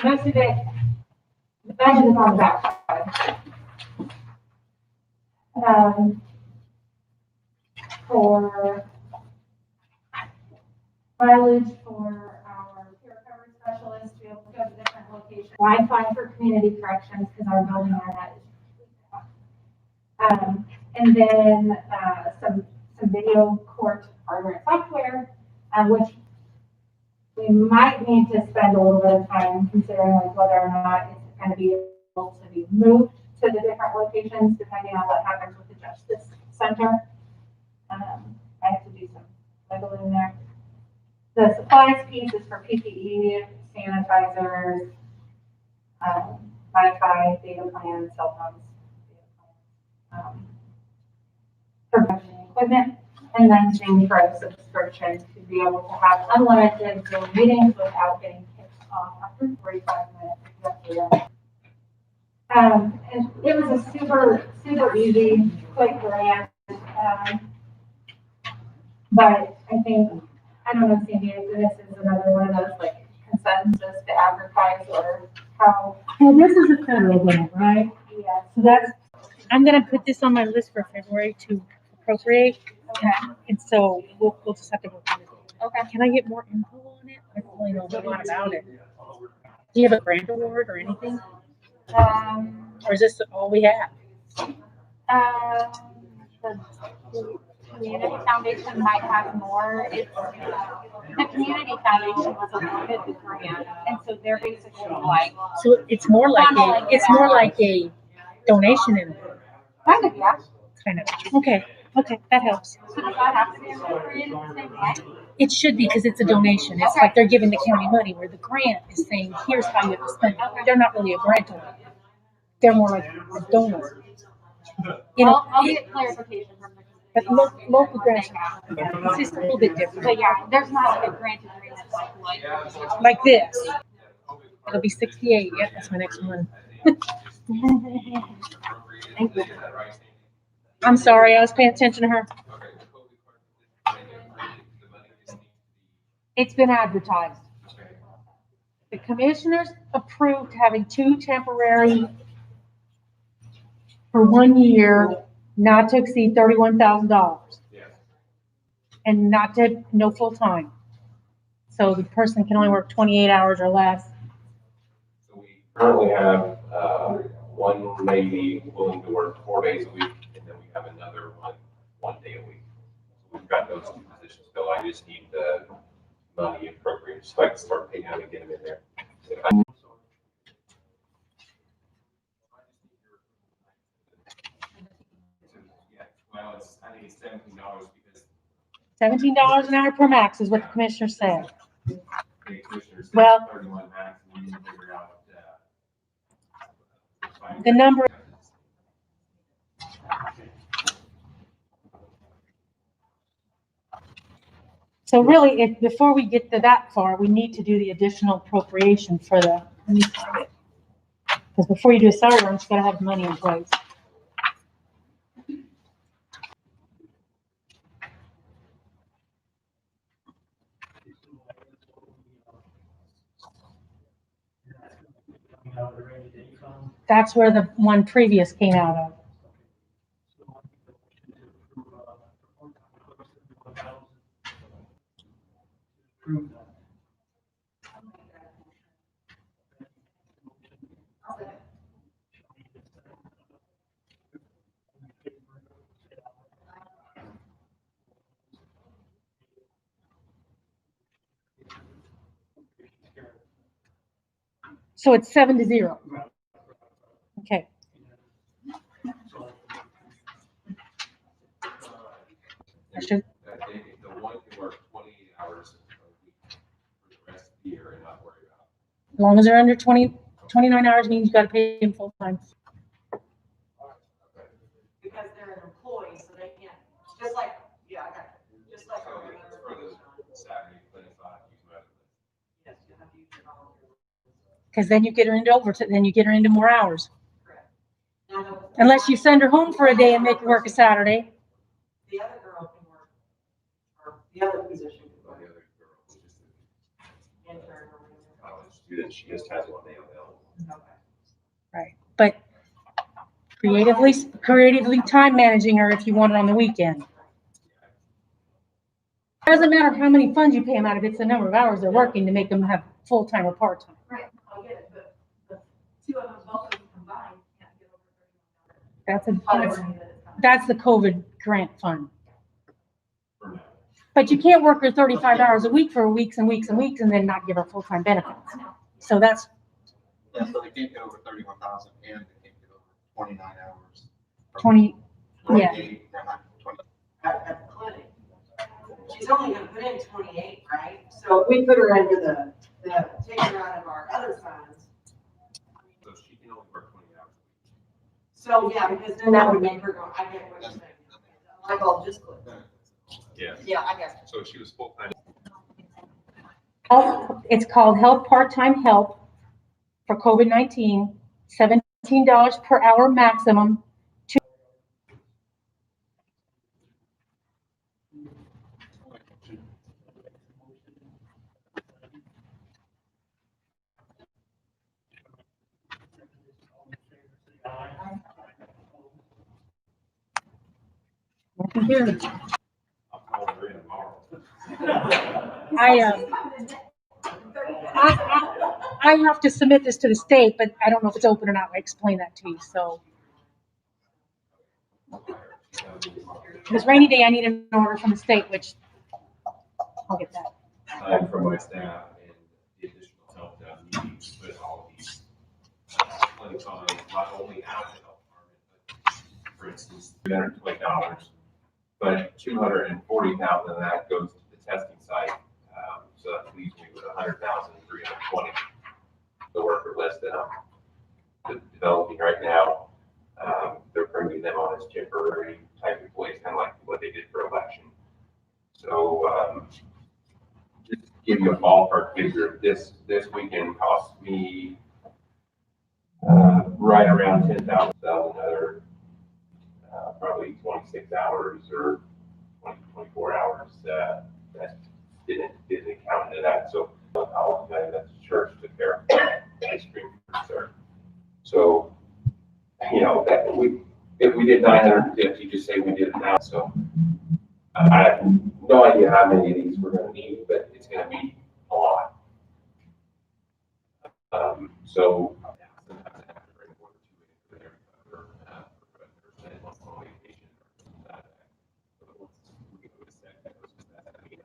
most of it, the budget is on the backside. For mileage for our peer recovery specialists to be able to go to different locations. Wi-Fi for community corrections, because our building internet is. And then, some video court hardware and software, which we might need to spend a little bit of time considering like whether or not it's going to be able to be moved to the different locations depending on what happens with the Justice Center. I have to do some wiggling there. The supplies piece is for PPE, sanitizers, Wi-Fi, data plans, cell phones, production equipment, and then Zoom Pro subscription to be able to have unlimited Zoom meetings without getting kicked off after 45 minutes. And it was a super easy, quick grant. But I think, I don't know, Sandy, if this is another one of those like consensus to advertise or how. Well, this is a federal grant, right? Yeah. So that's, I'm gonna put this on my list for February to appropriate. Okay. And so we'll just have to go through it. Okay. Can I get more info on it? I don't really know a lot about it. Do you have a grant award or anything? Or is this all we have? The Community Foundation might have more. It's, the Community Foundation was awarded the grant, and so they're basically like. So it's more like a donation in Kind of, yeah. kind of. Okay, that helps. So does that have to be incorporated the same way? It should be because it's a donation. It's like they're giving the county money, where the grant is saying, here's how you have to spend it. They're not really a grantor. They're more like a donor. You know, I'll get clarification from the. but local grants, it's just a little bit different. But yeah, there's not like a grant agreement Like this. It'll be 68. Yep, that's my next one. Thank you. I'm sorry, I was paying attention to her. It's been advertised. The commissioners approved having 2 temporary for 1 year, not to exceed $31,000. Yes. And no full-time. So the person can only work 28 hours or less. So we currently have, one lady willing to work 4 days a week, and then we have another one day a week. So we've got those 2 positions filled. I just need the money appropriate, so I can start paying them and get them in there. Yeah, well, I think it's $17 because $17 an hour per max is what the commissioner said. the commissioner said Well- 31 max, and we need to figure out, The number, so really, before we get to that far, we need to do the additional appropriation for the, because before you do a salary run, you gotta have money in place. Coming out of the rainy day fund. That's where the one previous came out of. So I think the motion to approve, report clerk, 71,000. Approve that. So it's 7-0. Okay. Question? The one can work 28 hours a week for the rest of the year and not worry about it. As long as they're under 29 hours means you gotta pay them full time. Because they're an employee, so they can't, just like, yeah, I got it, just like. So it's for the Saturday, but if I use my other list. Yes, you have to use it all. Because then you get her into overtime, then you get her into more hours. Correct. Now, Unless you send her home for a day and make her work a Saturday. The other girl can work, or the other position can The work, other girl, which is the intern or whatever. college student, she just has one day available. Okay. Right. But creatively time managing her if you want her on the weekend. Doesn't matter how many funds you pay them out of, it's the number of hours they're working to make them have full-time or part-time. Right, I get it, but the 2 of them, both of them combined, can't get over 31. That's Whatever money that is coming. that's the COVID grant fund. for now. But you can't work her 35 hours a week for weeks and weeks and weeks and then not give her full-time benefits. So that's, Yeah, so they can't get over 31,000 and they can't get over 29 hours. 20, yeah. 28, they're not 20. At the clinic. She's only gonna put in 28, right? So if we put her into the take her out of our other funds. So she can only work 20 hours. So, yeah, because then that would make her go, I get what you're saying. Like, I'll just click. Yeah. Yeah, I guess. So she was full-time. It's called Help Part-Time Help for COVID-19, $17 per hour maximum. Here. I'll call her in tomorrow. I have to submit this to the state, but I don't know if it's open or not. I explained that to you, so. Because rainy day, I need an order from the state, which I'll get that. Time from my staff and the additional help that I'm needing to put all of these clinics on, not only out the health department, but for instance, $320, but 240,000 of that goes to the testing site. So that leaves me with 100,320. The worker list that I'm developing right now, they're bringing them on as temporary type employees, kind of like what they did for election. So, just to give you a ballpark figure, this weekend cost me right around 10,000, another probably 26 hours or 24 hours. That didn't count 950, just say we did it now, so. I have no idea how many of these we're gonna need, but it's gonna be a lot. So. Sometimes I have to bring 1 or 2 in for on vacation or that. But once we go to second, that's gonna be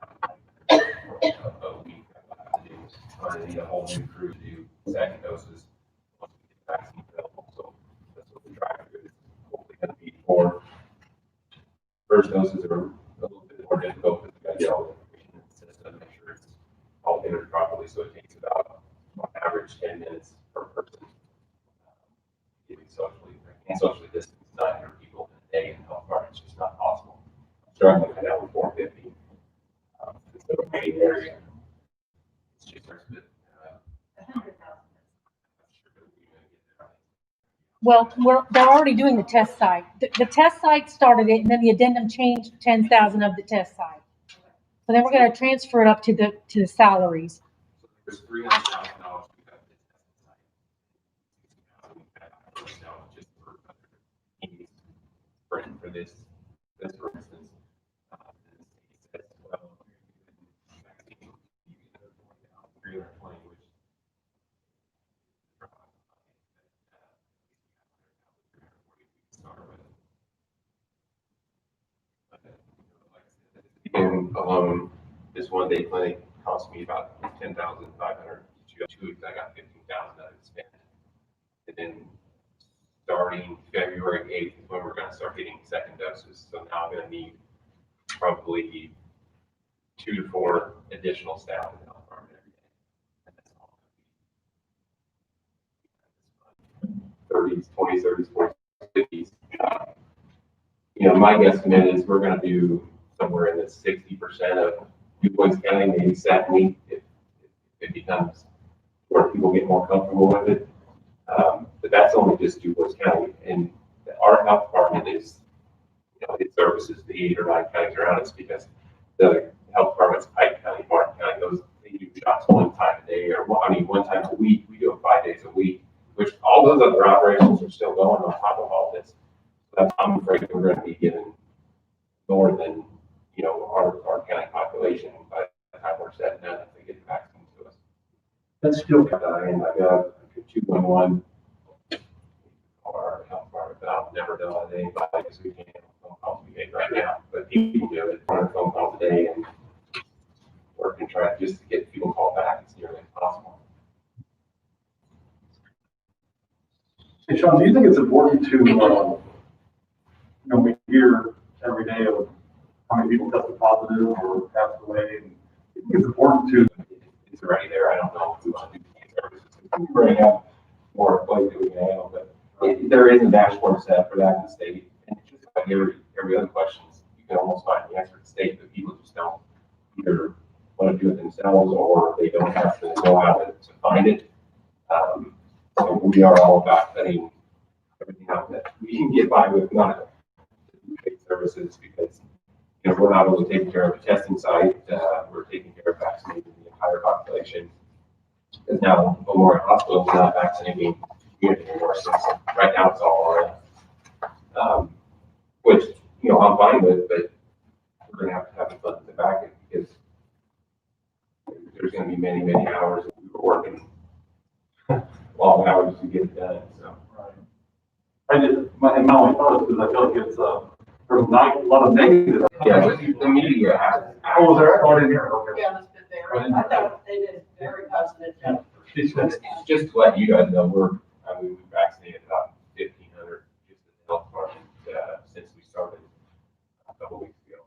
a week. I need a whole new crew to do second doses once we get vaccine available, so that's what the drive is hopefully gonna be for. First doses are a little bit more difficult because we gotta get all the information in the system, make sure it's all entered properly, so it takes about on average 10 minutes per person. Getting socially distanced 900 people in a day in health park, it's just not possible. Struggling right now with 450. It's the main area. It's just a bit, 100,000. Well, they're already doing the test site. The test site started it, and then the addendum changed 10,000 of the test site. So then we're gonna transfer it up to the salaries. So there's $300,000 we got to test site. Just for this for instance. It says, well, 320, which and alone, this 1-day clinic cost me about $10,500. 2 weeks, I got $15,000 out of it spent. And then starting February 8th is when we're gonna start getting second doses. So now I'm gonna need probably 2 to 4 additional staff in the health department every day. And that's all. 30s, 20s, 30s, 40s, 50s. My guesstimate is we're gonna do somewhere in the 60% of DuBois County, maybe 70 if it becomes where people get more comfortable with it. But that's only just DuBois County, and our health department is, it services the 8 or 9 counties around us because the health department's Pike County, Martin County, they do shots 1 time a day, or 1 time a week. We do them 5 days a week, which all those other operations are still going on top of all this. But I'm afraid we're going to be given more than, our county population by the time we're set down if they get the vaccine to us. That's still, And I got 211 our health department, but I've never done it with anybody because we can't have phone calls we make right now. But people do it, 100 phone calls a day and work and try just to get people called back as nearly as possible. Hey, Sean, do you think it's important to, we hear every day of how many people tested positive or passed away, and I think it's important to. It's already there. I don't know if we want to do the services. We bring up more plays that we can handle, but there is a dashboard set for that in the state. And it's just like every other questions, you can almost find the answer in the state, but people just don't either want to do it themselves or they don't have to know how to find it. So we are all about cutting everything out that we can get by with, not services, because we're not only taking care of the testing site, we're taking care of vaccinating the entire population. Because now Memorial Hospital is not vaccinating community anymore, so right now it's all on, which I'm fine with, but we're going to have the funds to back it because there's going to be many, many hours that we were working long hours to get it done. So My only thought is because I feel like it's there's not a lot of negative. yeah, the media has. Oh, there, I didn't hear. Okay. Yeah, that's been very, I thought they did very positive job. Just to let you guys know, we vaccinated about 1,500 just in the health department since we started a couple weeks ago.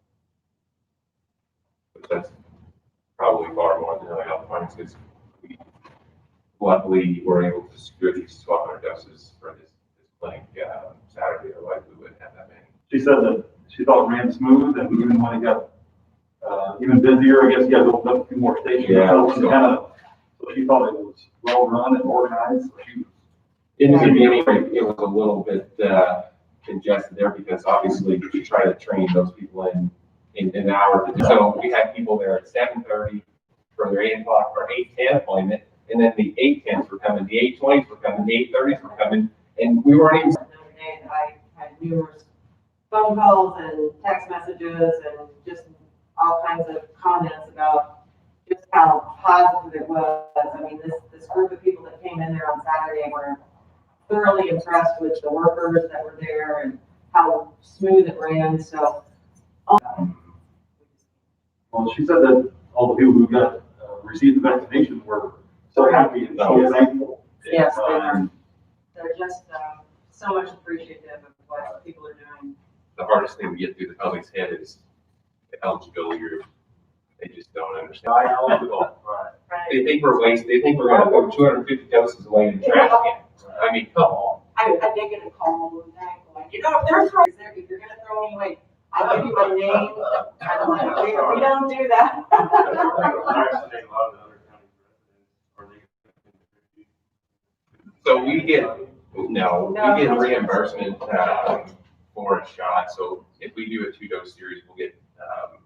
But that's probably far more than other health departments because we luckily were able to secure these 1,200 doses for this clinic Saturday. Otherwise, we wouldn't have that many. She said that she thought it ran smooth, and even when it got even busier, I guess you got to open up a few more stations. Yeah, So she thought it was well run and organized. In the beginning, it was a little bit congested there because obviously you try to train those people in an hour. So we had people there at 7:30 for their 8 o'clock or 8:10 appointment, and then the 8:10s were coming, the 8:20s were coming, the 8:30s were coming, and we weren't even. I had numerous phone calls and text messages and just all kinds of comments about just how positive it was. I mean, this group of people that came in there on Saturday were thoroughly impressed with the workers that were there and how smooth it ran, so. Well, she said that all the people who got, received the vaccination were so happy and so thankful. Yes, they are. And, They're just, so much appreciative of what people are doing. The hardest thing to get through the public's head is the eligibility group. They just don't understand. I know. They think we're gonna throw 250 doses away in the trash can. I mean, come on. I did get a call one time, going, you know, if they're throwing, if you're gonna throw any away, I'll give you my name. I don't know, we don't do that. So we get reimbursement, for a shot. So if we do a 2-dose series, we'll get,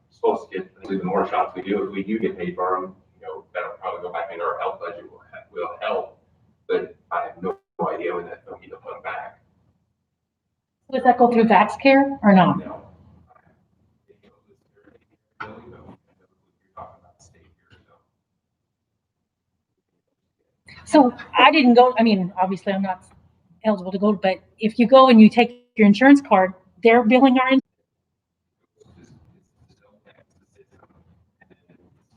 supposed to get, the more shots we do, if we do get paid for them, you know, that'll probably go back into our health budget, will help. But I have no idea when that's going to be put back. Does that go through VaxCare or not? No. So I didn't go, I mean, obviously I'm not eligible to go, but if you go and you take your insurance card, they're billing our,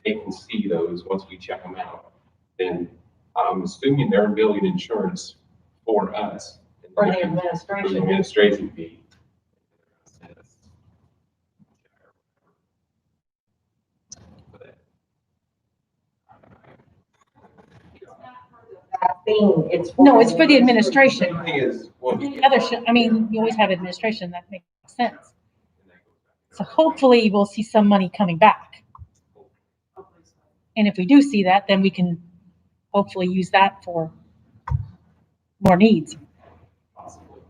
They can see those once we check them out. Then I'm assuming they're billing insurance for us. For the For the administration. administration fee. Vaccine, it's. no, it's for the administration. The thing is, well, The other, I mean, you always have administration, that makes sense. So hopefully we'll see some money coming back. And if we do see that, then we can hopefully use that for more needs. possibly.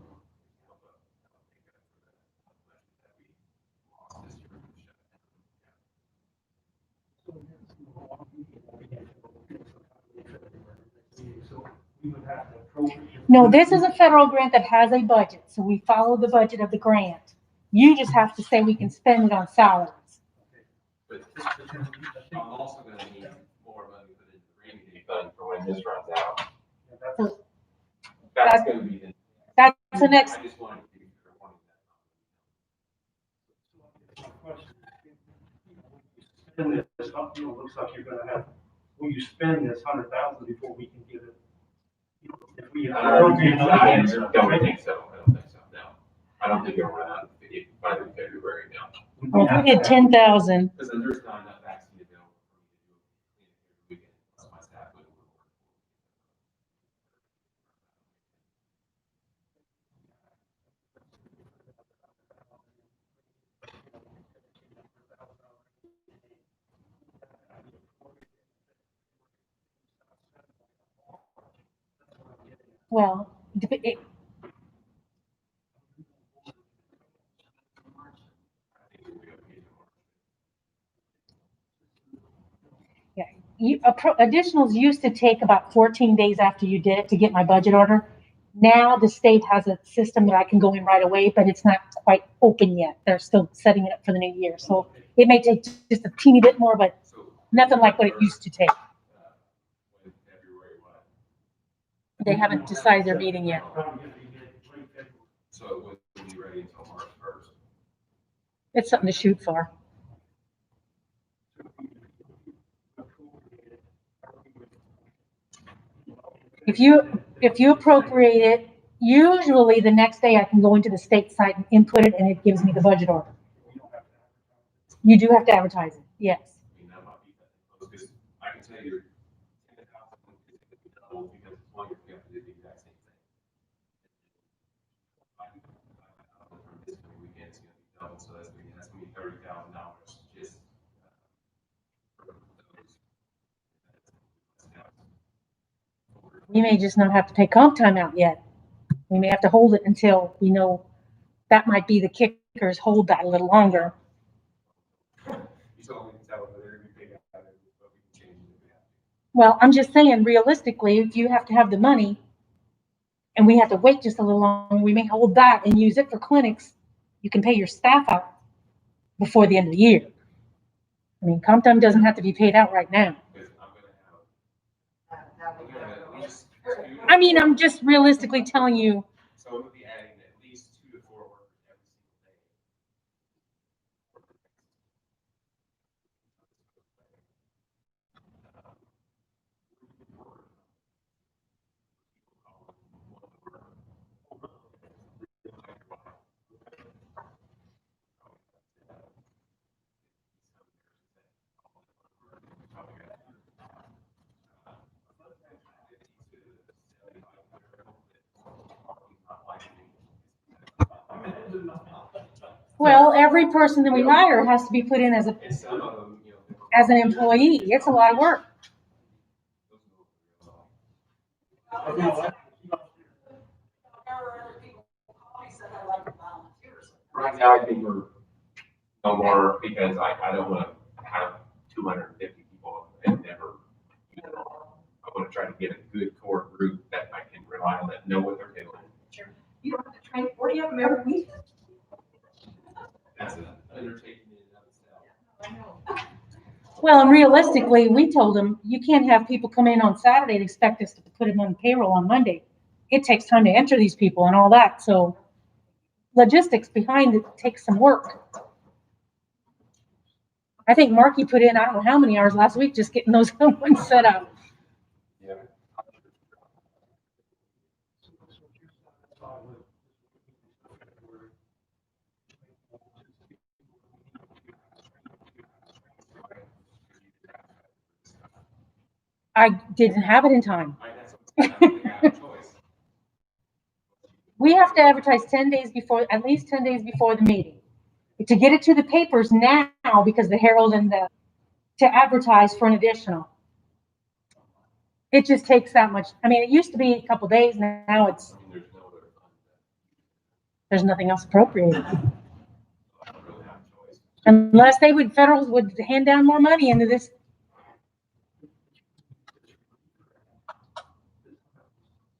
So we would have to appropriate. No, this is a federal grant that has a budget, so we follow the budget of the grant. You just have to say we can spend it on salaries. But I'm also gonna need more money for the rainy day fund for when this runs out. So That's gonna be the. that's the next, I just wanted to be clear on Spend this, you know, looks like you're gonna have, will you spend this 100,000 before we can get it? You know, if we that. appropriate I funds, don't think so, no. I don't think it'll run out by the February now. well, if we did 10,000, Because then there's not enough vaccine available for me to do it every weekend, plus my staff wouldn't work. well, additionals used to take about 14 days after you did it to get my budget order. Now the state has a system that I can go in right away, but it's not quite open yet. They're still setting it up for the new year. So it may take just a teeny bit more, but So. nothing like what it used to take. When February, what? They haven't decided their meeting yet. So it wouldn't be ready until March 1st. It's something to shoot for. If you appropriate it, usually the next day I can go into the state site and input it and it gives me the budget order. You do have to advertise it, yes. I mean, that might be, because I can tell you, 10,000 is double because it's one year we have to do the exact same thing. From this coming weekend, it's gonna be double, so that's gonna be $30,000 just. For those. We may just not have to pay comp time out yet. We may have to hold it until we know that might be the kickers, hold that a little longer. You told me to tell them that they're gonna be big out of it, but we can change it if we have to. Well, I'm just saying realistically, if you have to have the money and we have to wait just a little longer, we may hold that and use it for clinics, you can pay your staff out before the end of the year. I mean, comp time doesn't have to be paid out right now. Because I'm gonna have at least two. I mean, I'm just realistically telling you, So I'm gonna be adding at least 2 to 4 workers every single day. well, every person that we hire has to be put in as And some of them, as an employee. It's a lot of work. Right now, I think we're no more because I don't wanna have 250 people and never, I wanna try to get a good core group that I can rely on, that know what they're doing. You don't have to train 40 of them every week. That's an undertaking in and of itself. Well, and realistically, we told them, you can't have people come in on Saturday and expect us to put them on payroll on Monday. It takes time to enter these people and all that, so logistics behind it takes some work. I think Marky put in, I don't know how many hours last week just getting those ones set up. Yeah. I didn't have it in time. That's what we have a choice. We have to advertise 10 days before, at least 10 days before the meeting. To get it to the papers now, because the Herald and to advertise for an additional. It just takes that much. I mean, it used to be a couple days, now it's, I mean, there's no other fund there's nothing else appropriated. that I don't really have a choice. Unless federals would hand down more money into this.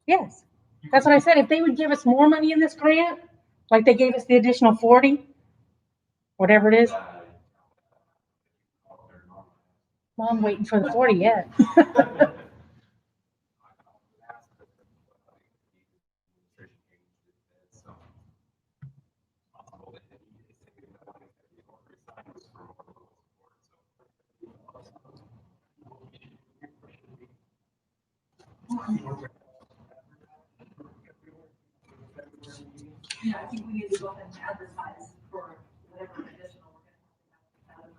Yes, that's what I said. If they would give us more money in this grant, like they gave us the additional 40, whatever it is. Well, I'm waiting for the 40 yet. Yeah, I think we need to go ahead and advertise for whatever additional we're gonna have.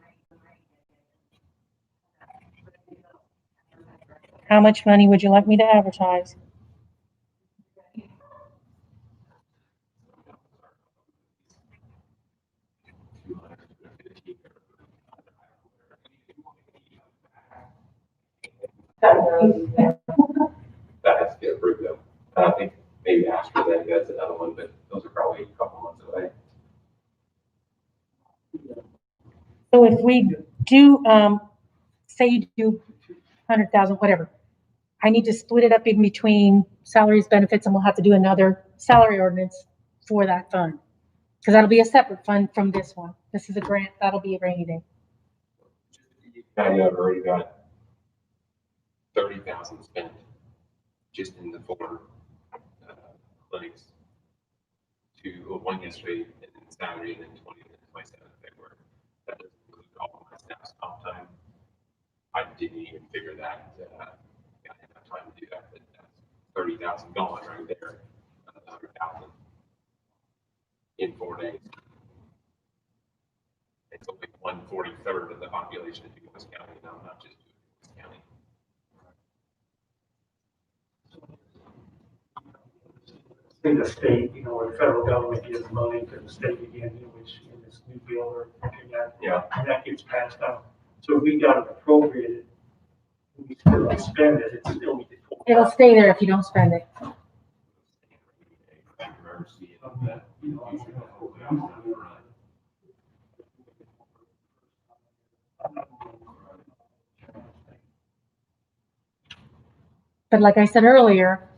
How much money would you like me to advertise? That has to get approved though. And I think maybe AstraZeneca, that's another one, but those are probably a couple months away. So if we do, say you do 100,000, whatever, I need to split it up in between salaries, benefits, and we'll have to do another salary ordinance for that fund. Because that'll be a separate fund from this one. This is a grant, that'll be a rainy day. Now you have already got 30,000 spent just in the 4 clinics. One yesterday and then Saturday and then 20 and then 27th of February. That doesn't include all of my staff's comp time. I didn't even figure that, I didn't have time to do that, but that's 30,000 gone right there, 100,000 in 4 days. It's only 1/43 of the population of Dumas County, and I'm not just doing Dumas County. In the state, or the federal government gives money to the state again, which in this new bill we're looking at. Yeah. And that gets passed out. So if we got it appropriated, we still don't spend it, it's still. It'll stay there if you don't spend it. Emergency and that, usually the whole thing is gonna run. But like I said earlier,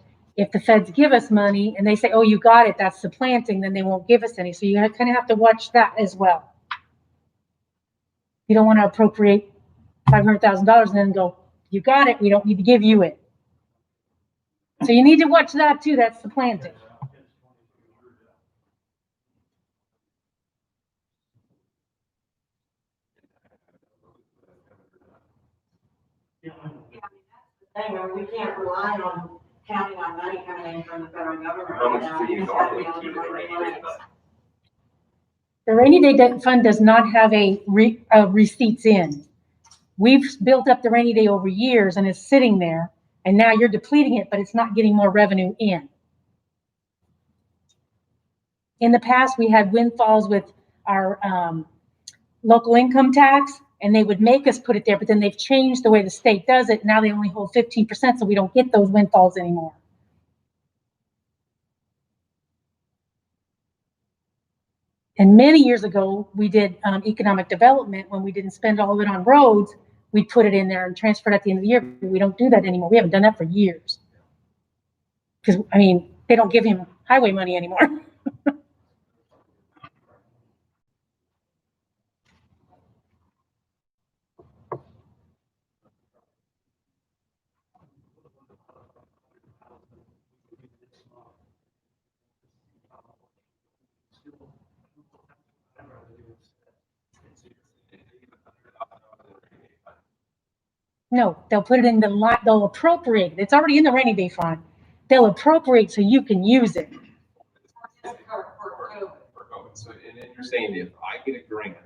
If the feds give us money and they say, oh, you got it, that's supplanting, then they won't give us any. So you kind of have to watch that as well. You don't want to appropriate $500,000 and then go, you got it, we don't need to give you it. So you need to watch that too, that's supplanting. We can't rely on counting on money coming in from the federal government. How much right do you now. It's gotta normally be on keep the in the right rainy day lines. fund? The rainy day fund does not have a receipts in. We've built up the rainy day over years and it's sitting there, and now you're depleting it, but it's not getting more revenue in. In the past, we had windfalls with our local income tax, and they would make us put it there, but then they've changed the way the state does it. Now they only hold 15%, so we don't get those windfalls anymore. And many years ago, we did economic development. When we didn't spend all of it on roads, we put it in there and transferred at the end of the year. We don't do that anymore. We haven't done that for years. Because, I mean, they don't give him highway money anymore. No, they'll put it in the lot, they'll appropriate it. It's already in the rainy day fund. They'll appropriate so you can use it. For COVID. So, and then you're saying if I get a grant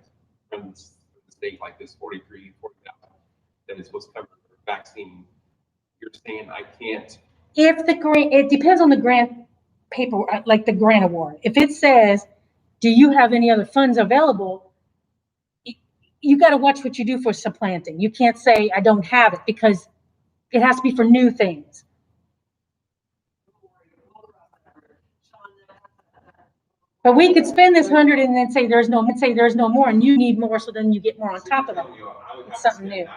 from the state like this, 40,000, then it's supposed to cover vaccine. You're saying I can't. If the grant, it depends on the grant paper, like the grant award. If it says, do you have any other funds available? You got to watch what you do for supplanting. You can't say, I don't have it, because it has to be for new things. But we could spend this 100 and then say there's no more, and you need more, so then you get more on top of it. It's something new.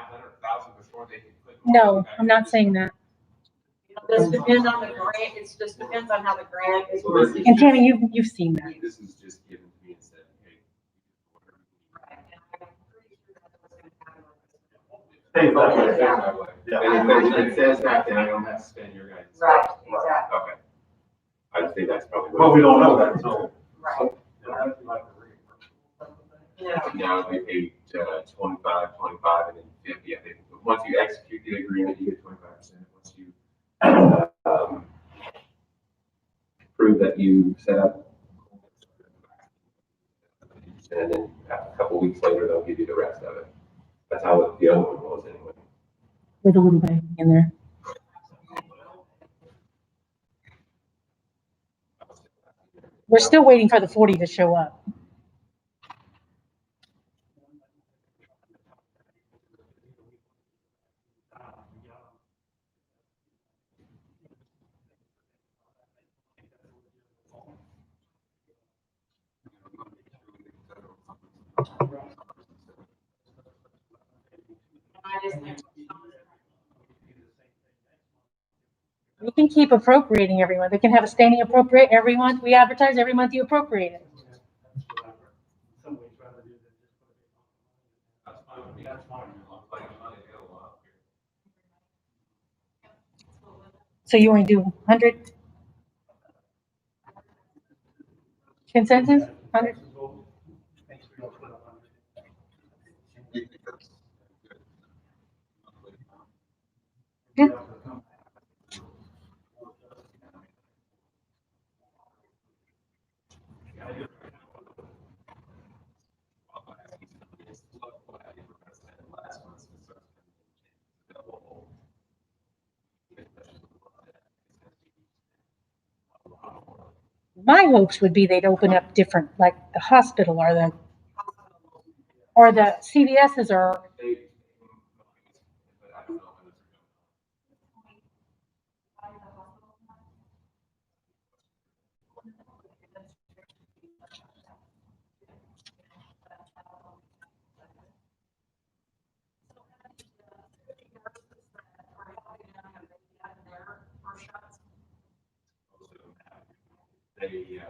No, I'm not saying that. It just depends on the grant, it just depends on how the grant is. working. And Tammy, you've seen that. This is just given to me and said, hey. Right, and I'm pretty sure that's what's gonna happen. Stays that way. Yeah. And if it says that, then I don't have to spend your guys'. Right, exactly. Okay. I'd say that's probably. Well, we don't know that until. Right. Yeah. Now they pay 25, and then 50, I think. But once you execute the agreement, you get 25%. Once you prove that you set up. And then a couple weeks later, they'll give you the rest of it. That's how the other one was anyway. With a little bit in there. We're still waiting for the 40 to show up. We can keep appropriating every month. They can have a standing appropriate every month. We advertise every month you appropriate it. So you only do 100? Consensus? 100? Yeah. My hopes would be they'd open up different, like the hospital or the CVS's or. they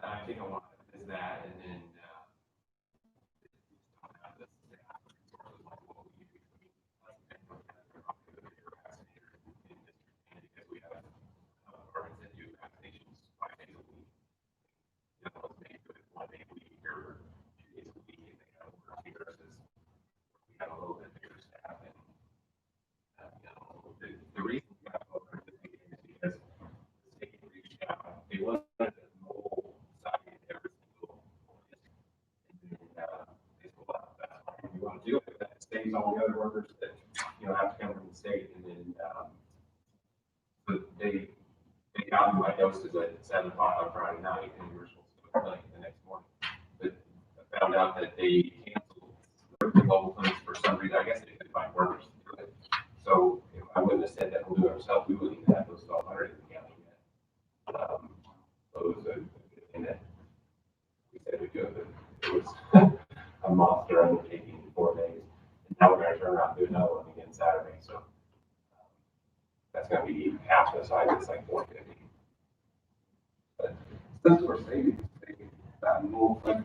I think a lot of it is that, and then, because we have departments that do applications 5 days a week. You know, maybe do it 1 day a week or 2 days a week, and they have over 2 nurses. We have a little bit bigger staff, and, you know, the reason we have over this meeting is because the state reached out, they wanted a mobile site in every single district. And then, they said, well, that's fine, we want to do it, but that saves all the other workers that, you know, have to come from the state, and then, but they got me my doses at 7 o'clock on Friday night, and we were supposed to go to clinic the next morning. But I found out that they canceled their mobile clinics for some reason. I guess they couldn't find workers to do it. So if I wouldn't have said that we'll do it ourselves, we wouldn't even have those 1,200 in the county yet. So it was a good thing that we said we could, but it was a monster undertaking in 4 days. And now we're going to turn around and do another one again Saturday. So that's going to be half the size. It's like 450. But Since we're saving that move, like,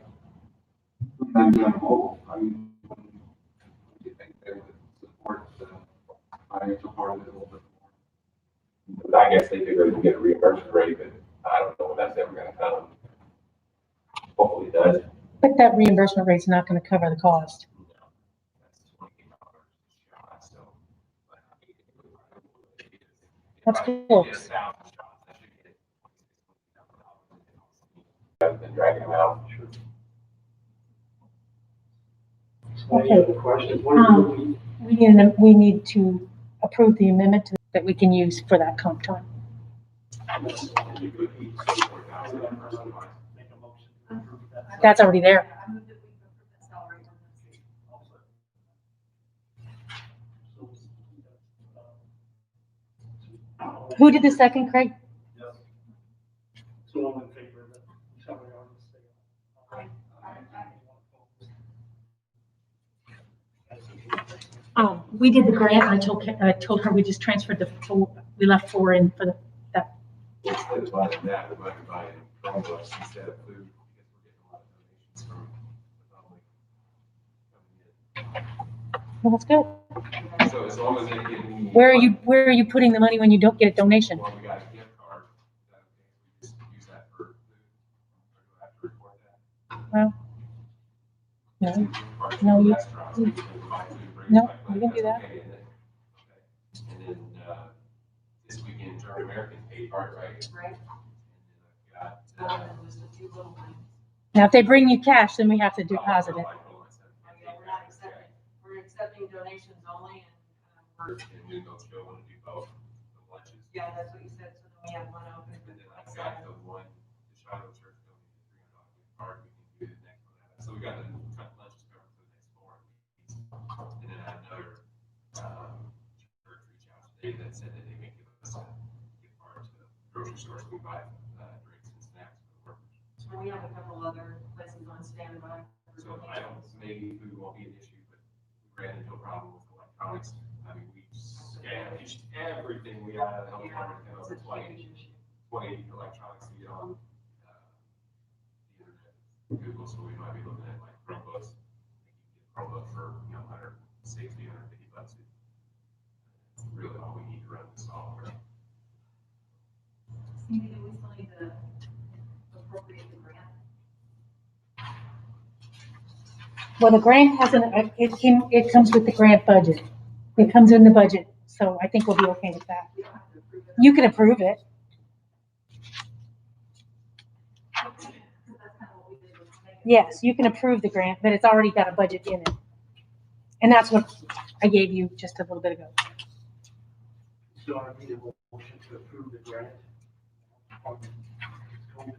I'm doing mobile, I mean, do you think they would support the financial part of it a little bit more? I guess they figure they can get a reimbursement rate, but I don't know when that's ever going to come. Hopefully it does. But that reimbursement rate's not gonna cover the cost. No, that's $28 a shot, so. That's If I cool. get 1,000 shots, I should get I've been dragging them out. Any other questions? What are you looking? We need to approve the amendment that we can use for that comp time. Make a motion to approve that. That's already there. I moved that we approve that salary ordinance. Who did the second, Craig? Yes. So all in favor of the salary ordinance, say aye. We did the grant. I told her we just transferred we left 4 in for that. Instead of buying that, we might be buying Chromebooks instead of food, because we're getting a lot of donations from the public coming Well, that's good. in. So as long as they give me. Where are you putting the money when you don't get a donation? Well, we got a gift card, that we just use that for food, or do I have to report that? Well, no, Gift cards No, for you- restaurants, you- people can buy food, bring No, back, you can do that's that. okay, isn't it? Okay. And then, this weekend, German American paid part, right? Right. And then I've got, Just a few little things. Now, if they bring you cash, then we have to deposit it. We're accepting donations only and, And we go still want to do both, the lunches. yeah, that's what you said, so then we have one open. And then I've got the one, the Shiloh Church donated $300 gift card, we can do the next one. So we got the cut lunches covered for the next 4 weeks. And then I had another, church reach out today that said that they may give us a gift card to the grocery store, so we buy, drinks and snacks for the workers. So we have a couple other places on standby. for So I don't, maybe food won't be an issue, but we ran into a problem with electronics. I mean, we scanned everything we had, and It's a 20 huge issue. electronics to get on, the internet, Google, so we might be looking at like Chromebooks. You can get Chromebook for, you know, $160, $150. It's really all we need to run the software. Maybe we still need to appropriate the grant. Well, the grant it comes with the grant budget. It comes in the budget, so I think we'll be okay with that. We don't have to approve it. You can approve it. That's kind of what we did with Megan. Yes, you can approve the grant, but it's already got a budget in it. And that's what I gave you just a little bit ago. So I need a motion to approve the grant. On COVID.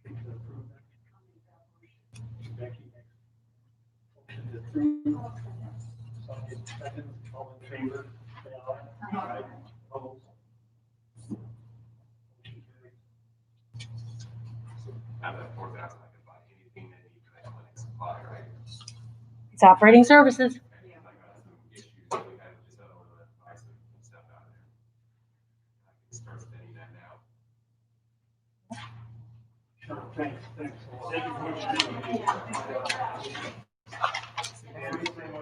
Motion to approve that. Becky, motion to approve. Sonia, second, all in favor, say aye. Aye. Opposed? have that 4,000, I can buy anything that you can clinic supply, right? It's operating services. I got some issues that we had with this other one, that buy some stuff out of there. I can start spending that now. Thanks. She's been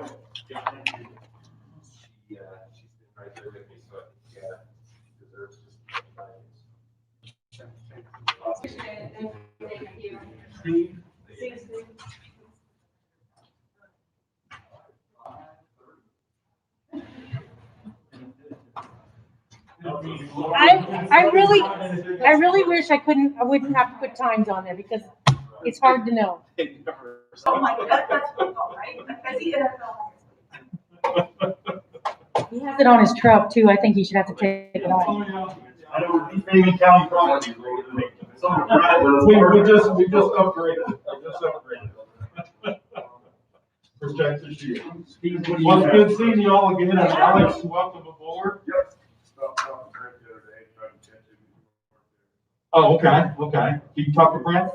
right there with me, so I think, yeah, she deserves just to be by Appreciate it. Steve? I really wish I wouldn't have to put times on there because it's hard to know. Oh my God, that's football, right? Because the NFL. He has it on his truck too. I think he should have to take it off. I know these Navy County properties. We just upgraded. Protect the shield. Steve, what do you Well, it's have? good seeing you all again, and Alex, welcome aboard. Yep. Oh, okay. Can you talk to Brent?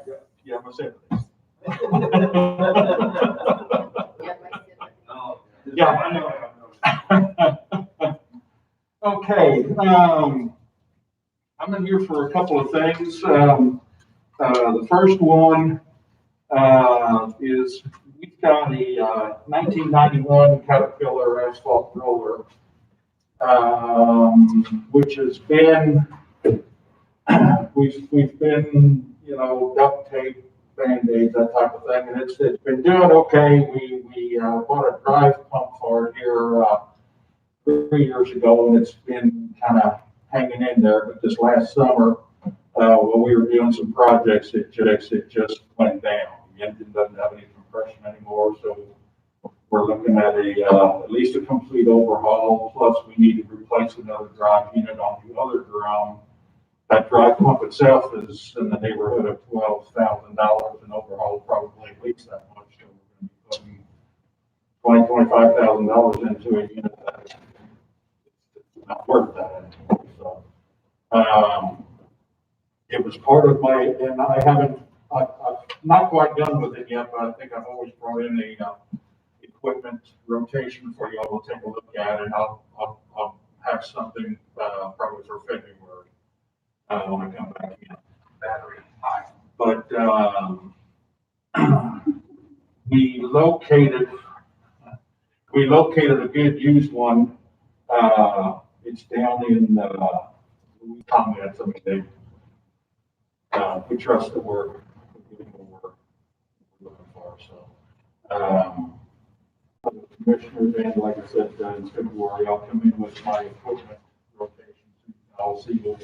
Yeah, I'm gonna say it. Yeah, I know. Okay, I'm in here for a couple of things. The first one, is we've got a, 1991 Caterpillar asphalt roller, which has been, we've been, duct tape, Band-Aids, that type of thing, and it's been doing okay. We bought a drive pump for it here, 3 years ago, and it's been kind of hanging in there, but this last summer, while we were doing some projects, it just went down. The engine doesn't have any compression anymore, so we're looking at at least a complete overhaul, plus we need to replace another drive unit on the other drum. That drive pump itself is in the neighborhood of $12,000, and overhaul probably at least that much, so we're going to be putting $25,000 into a unit that's not worth that anymore. So, it was part of my, and I've not quite done with it yet, but I think I've always brought in a equipment rotation for you all to take a look at, and I'll have something probably for February when I come back in. Battery high. But we located a good used one. It's down in we comments. I mean, we trust the work. We're getting the work we're looking for. So, commissioners, and like I said, in February, I'll come in with my equipment rotations. I'll see what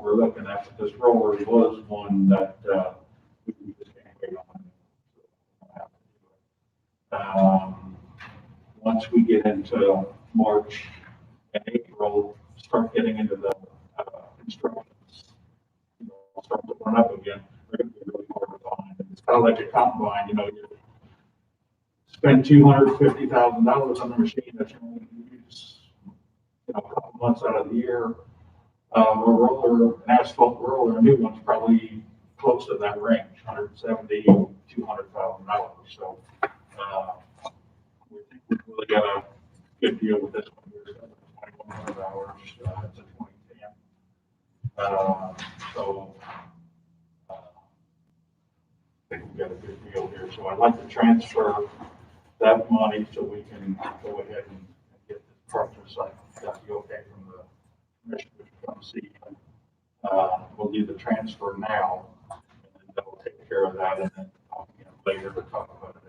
we're looking at. But this roller was one that we just can't wait on. Once we get into March and April, start getting into the instructions, start to run up again. They're going to be really hard to find. It's kind of like a combine, you spend $250,000 on a machine that you only use, a couple months out of the year. A roller, an asphalt roller, a new one's probably close to that range, $170,000, $200,000. So, we think we've really got a good deal with this one. We're 2,100 hours, it's a 2010. So, I think we've got a good deal here. So I'd like to transfer that money so we can go ahead and get the purchase. I got the okay from the commissioners to come see. We'll do the transfer now, and then they'll take care of that, and then later to talk about it.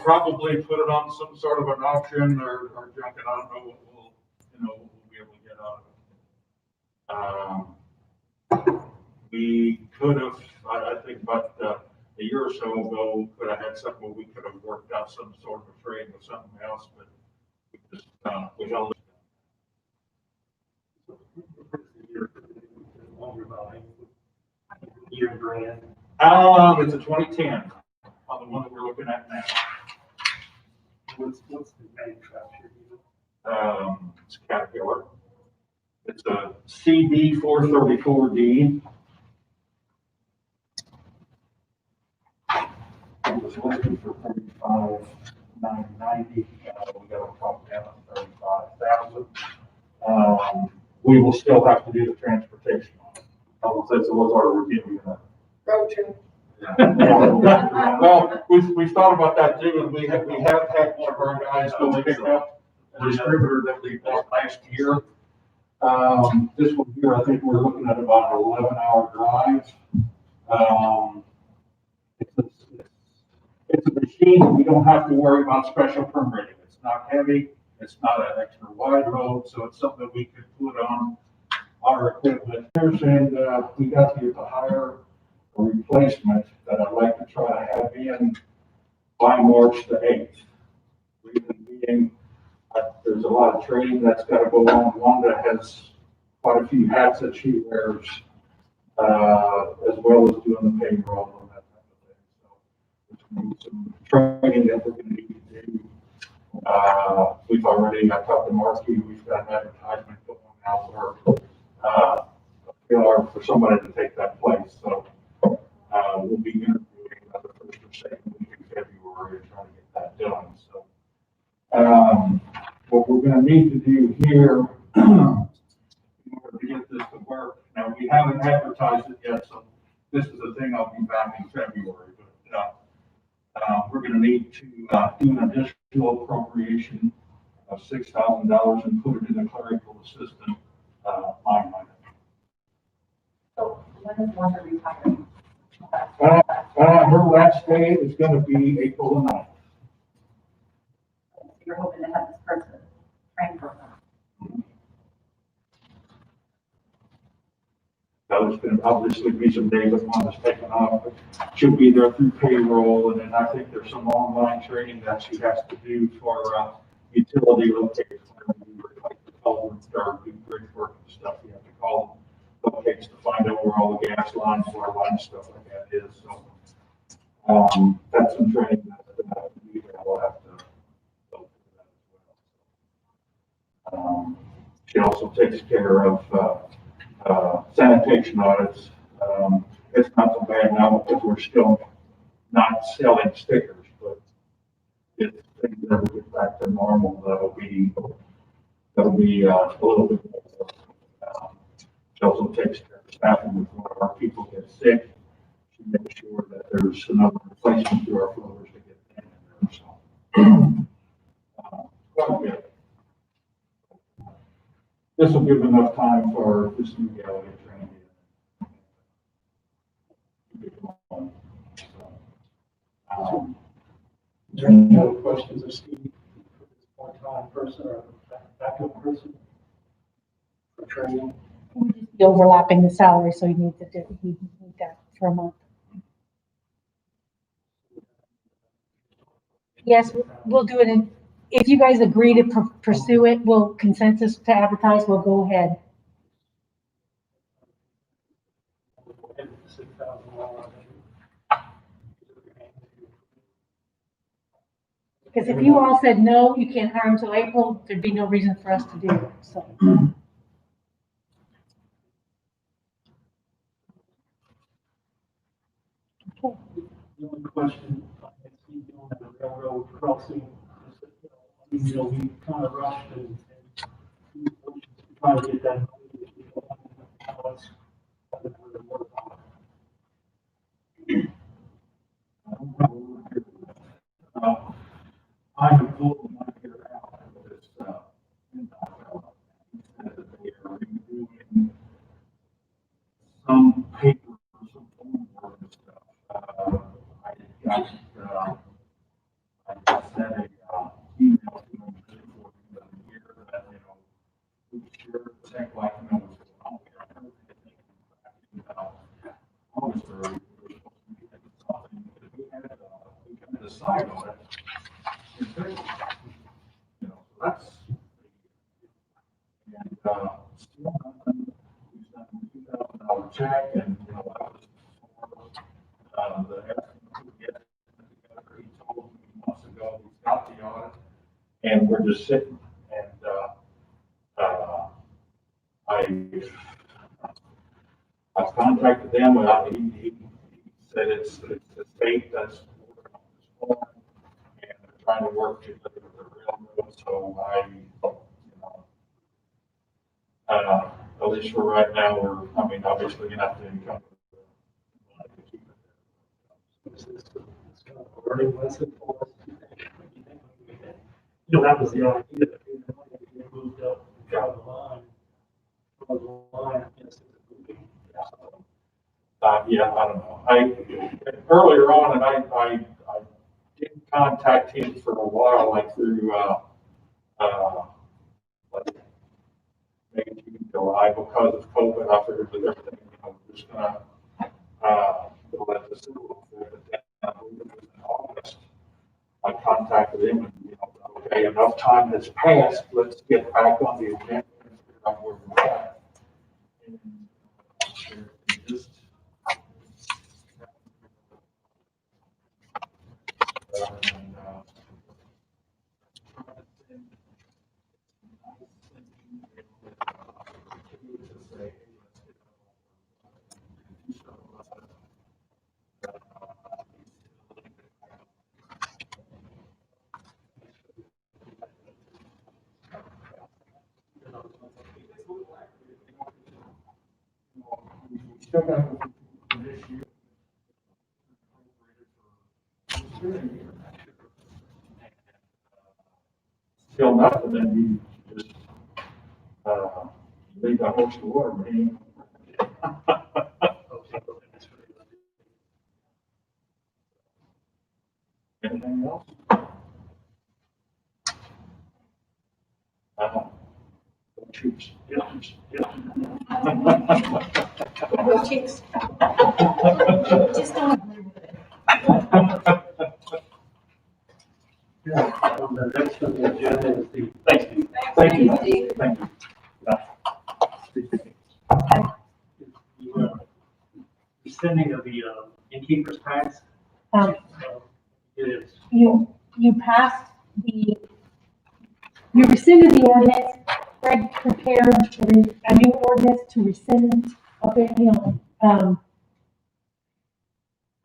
Probably put it on some sort of an auction or junk it. I don't know what we'll be able to get out of it. We could have, I think about a year or so ago, could have had something where we could have worked out some sort of a trade with something else, but we just, we held it. Year brand. It's a 2010 on the one that we're looking at now. What's the manufacturer? It's Caterpillar. It's a CD 434D. It was listed for 35,990. We got to talk down to 35,000. We will still have to do the transportation on it. I will say, so what's our routine? Road trip. Well, we've thought about that too, and we have had one of our guys go pick up a distributor that we bought last year. This one here, I think we're looking at about an 11-hour drive. It's a machine that we don't have to worry about special permitting. It's not heavy, it's not an extra wide load, so it's something that we could put on our equipment. And we got here to hire a replacement that I'd like to try to have in by March the 8th. Reason being, there's a lot of training that's got to go on. Wanda has quite a few hats that she wears, as well as doing the payroll and that type of thing. So there's going to be some training that we're going to need to do. We've already, I talked to Marky, we've got an advertisement going out for somebody to take that place. So we'll be interviewing the first or second week in February and trying to get that done. So what we're going to need to do here in order to get this to work. Now, we haven't advertised it yet, so this is the thing I'll be back in February. But we're going to need to do an additional appropriation of $6,000 and put it in the clerical assistant line item. So when is Wanda retiring? Her last day is going to be April the 9th. You're hoping to have this person trained for her. There's going to obviously be some days that one is taken off, but she'll be there through payroll, and then I think there's some online training that she has to do for utility locates. When you like the culverts or do bridge work and stuff, you have to call locates to find out where all the gas lines, water lines, stuff like that is. So that's some training that we'll have to go through that as well. She also takes care of sanitation audits. It's not so bad now because we're still not selling stickers, but if things ever get back to normal, that'll be a little bit more. She also takes care of staffing. If one of our people gets sick, she makes sure that there's enough replacement through our floors to get them in there. So quite a bit. This will give enough time for this new gal to get trained in. Is there any other questions of Steve for this part-time person or backup person for training? We just be overlapping the salary, so you need to do, we need that for a month. Yes, we'll do it in, if you guys agree to pursue it, we'll consensus to advertise, we'll go ahead. Because if you all said no, you can't hire until April, there'd be no reason for us to do it, so. The only question, I see on the railroad crossing, is that, we kind of rushed and trying to get that. I'm told my year out with this, that they are redoing some paper, some form work and stuff. I sent a email to them before the year that, we sure check like, what's going on here. I heard they think back in, August or we were supposed to be taking something, because we had a side on it. That's, and, still nothing, we sent a $2,000 check and, that was for, the estimate we get together. He told me months ago, he's got the audit, and we're just sitting, and, I've contacted them, he said it's the state that's working on this form, and they're trying to work together with the railroad, so at least for right now, obviously gonna have to encumber. It's kind of a learning lesson for us. You know, that was the idea, that we moved up, down the line, from the line, against the moving. Yeah, I don't know. Earlier on, and I didn't contact him for a while, like through, like maybe June, July, because of COVID. I figured that everything, just gonna, let this go. But then, in August, I contacted him and, okay, enough time has passed, let's get back on the agenda and figure out where we're at. And, just, still got this year. Still nothing, then you just, leave the host of water, man. Anything else? Cheeks. Go Chiefs. Just don't. The next on the agenda is the. Thank you. Thank you. Thank you. Rescinding of the innkeeper's tax. It is. You passed you rescinded the ordinance. Fred prepared a new ordinance to rescind,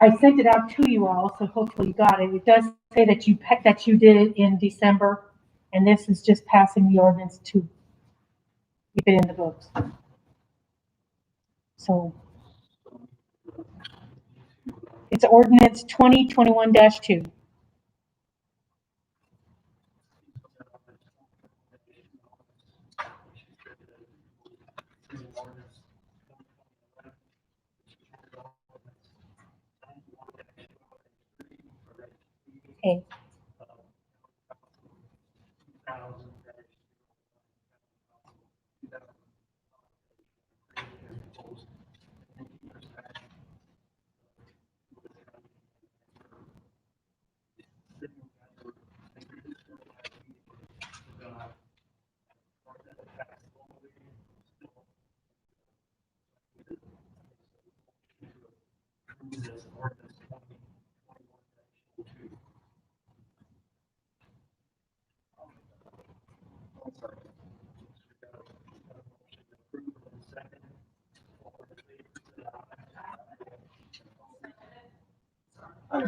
I sent it out to you all, so hopefully you got it. It does say that you did it in December, and this is just passing the ordinance to keep it in the books. So it's ordinance 2021-2. Okay.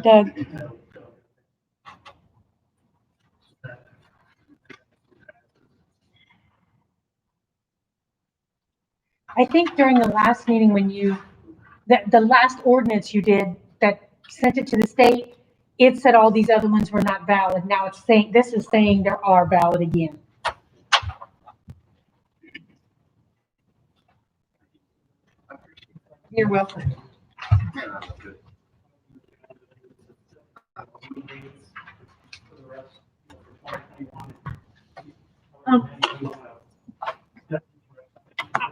Doug. I think during the last meeting when the last ordinance you did that sent it to the state, it said all these other ones were not valid. Now it's saying, this is saying there are valid again. You're welcome.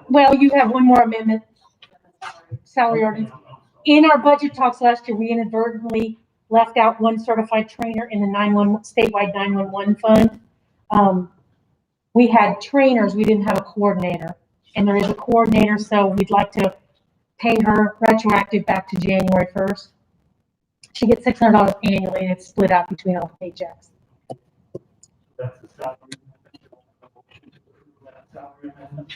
Well, you have one more amendment, salary ordinance. In our budget talks last year, we inadvertently left out one certified trainer in the statewide 911 fund. We had trainers, we didn't have a coordinator, and there is a coordinator, so we'd like to pay her retroactive back to January 1st. She gets $600 annually, and it's split out between all the paychecks. That's the salary. Salary amendment.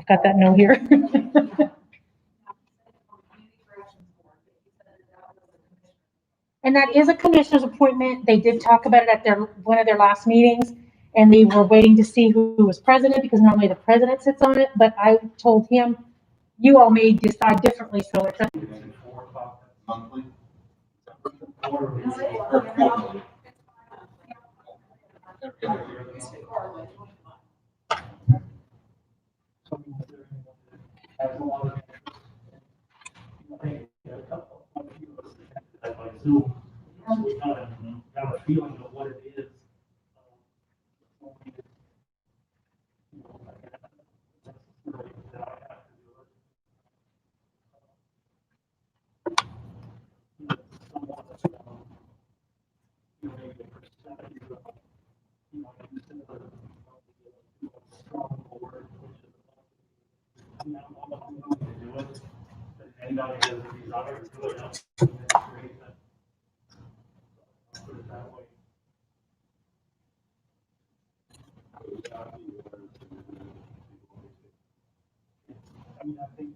got that note here. And that is a commissioner's appointment. They did talk about it at one of their last meetings, and they were waiting to see who was president, because normally the president sits on it, but I told him, you all may decide differently, so it's up. 4 o'clock. Monthly? Has a lot of interest. I think a couple of us that like Zoom, so we kind of got a feeling of what it is. That I have to do it. Somewhat, maybe a percentage of, instead of a strong board, which is I'm willing to do it, but anybody has a desire to do it, that's great. Put it that way. I mean, I think,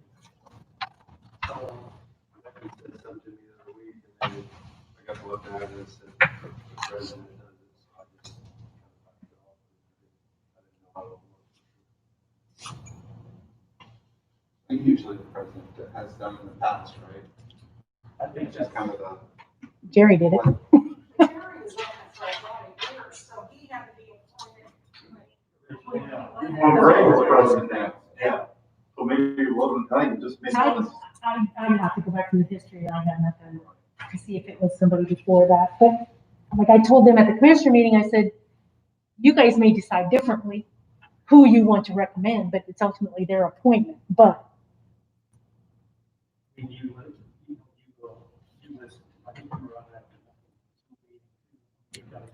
I said something to me the other week, and then I got to look at it and said, the president does it, so I just kind of backed it off. I didn't know how it worked. I think usually the president has done in the past, right? I think It's just kind of a. Jerry did it. Jerry was on it for about a year, so he had to be appointed. When Ray was president, yeah. So maybe Logan County just made. I would have to go back to the history. I have nothing to see if it was somebody before that. But like I told them at the commissioner meeting, I said, you guys may decide differently who you want to recommend, but it's ultimately their appointment. But I think you listen, I think you were on that. You got to,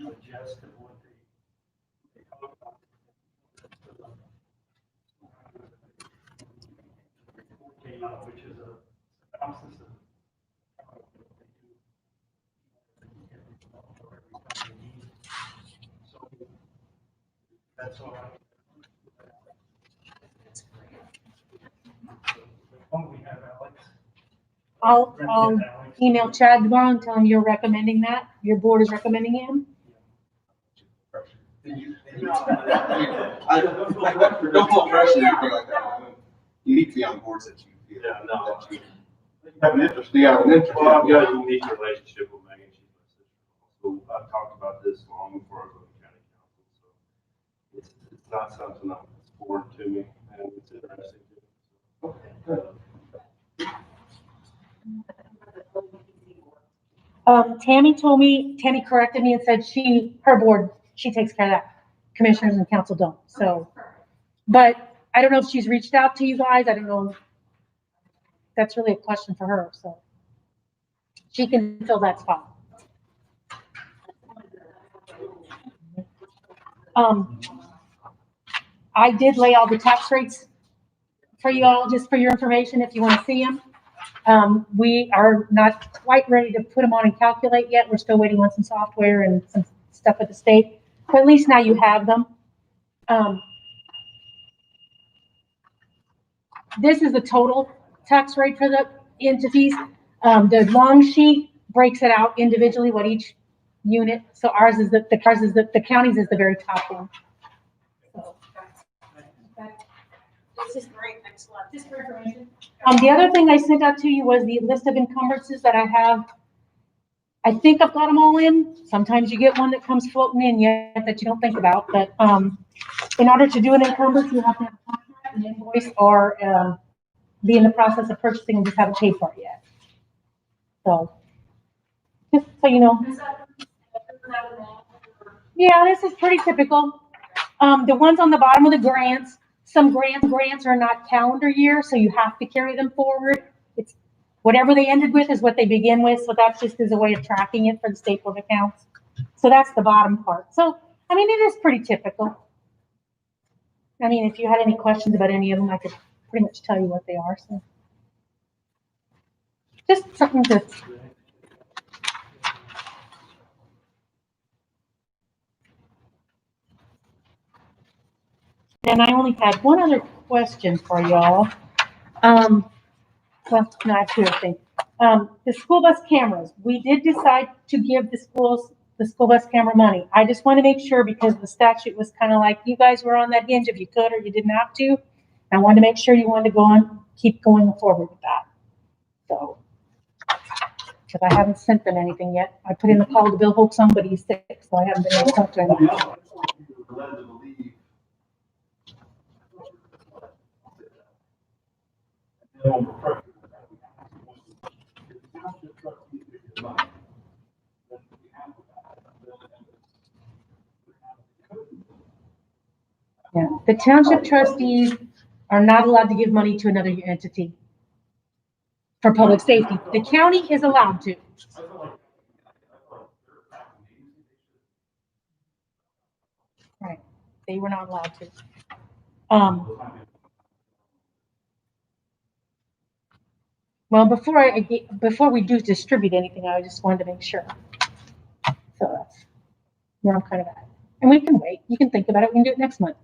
adjust to what they talk about. Came out, which is a synopsis of what they do. So that's all right. Why don't we have Alex? I'll Recommend Alex. email Chad tomorrow and tell him you're recommending that. Your board is recommending him. I don't feel pressure or anything like that. You need to be on boards that you feel. Yeah, no. that you Have an interest. Yeah, an interest. Well, I've got a unique relationship with Megan, she's my sister. So I've talked about this long before I was on the county council, so it's not something that's foreign to me, and it's interesting to me. Tammy corrected me and said her board, she takes care of that. Commissioners and council don't, so. But I don't know if she's reached out to you guys. I don't know. That's really a question for her, so. She can fill that spot. I did lay all the tax rates for you all, just for your information, if you want to see them. We are not quite ready to put them on and calculate yet. We're still waiting on some software and some stuff at the state, but at least now you have them. This is the total tax rate for the entities. The long sheet breaks it out individually, what each unit. So ours is the county's is the very top one. So, This is great, thanks a lot. just for information. The other thing I sent out to you was the list of encumbrances that I have. I think I've got them all in. Sometimes you get one that comes floating in yet that you don't think about, but, in order to do an encumbrance, you have to have a contract, an invoice, or, be in the process of purchasing and just haven't paid for it yet. So, just so you know. Yeah, this is pretty typical. The ones on the bottom of the grants, some grants are not calendar year, so you have to carry them forward. It's whatever they ended with is what they begin with, so that's just as a way of tracking it for the state board accounts. So that's the bottom part. So, I mean, it is pretty typical. I mean, if you had any questions about any of them, I could pretty much tell you what they are, so. Just something to. And I only had one other question for y'all. Well, no, I have two other things. The school bus cameras, we did decide to give the school bus camera money. I just want to make sure because the statute was kind of like, you guys were on that hinge if you could or you didn't have to. I wanted to make sure you wanted to go on, keep going forward with that. So, because I haven't sent them anything yet. I put in the call to Bill Hope, somebody's sick, so I haven't been able to talk to him. Well, yeah, I thought you were led to believe. Yeah, the township trustees are not allowed to give money to another entity for public safety. The county is allowed to. Right, they were not allowed to. Well, before we do distribute anything, I just wanted to make sure. So that's where I'm kind of at. And we can wait. You can think about it. We can do it next month.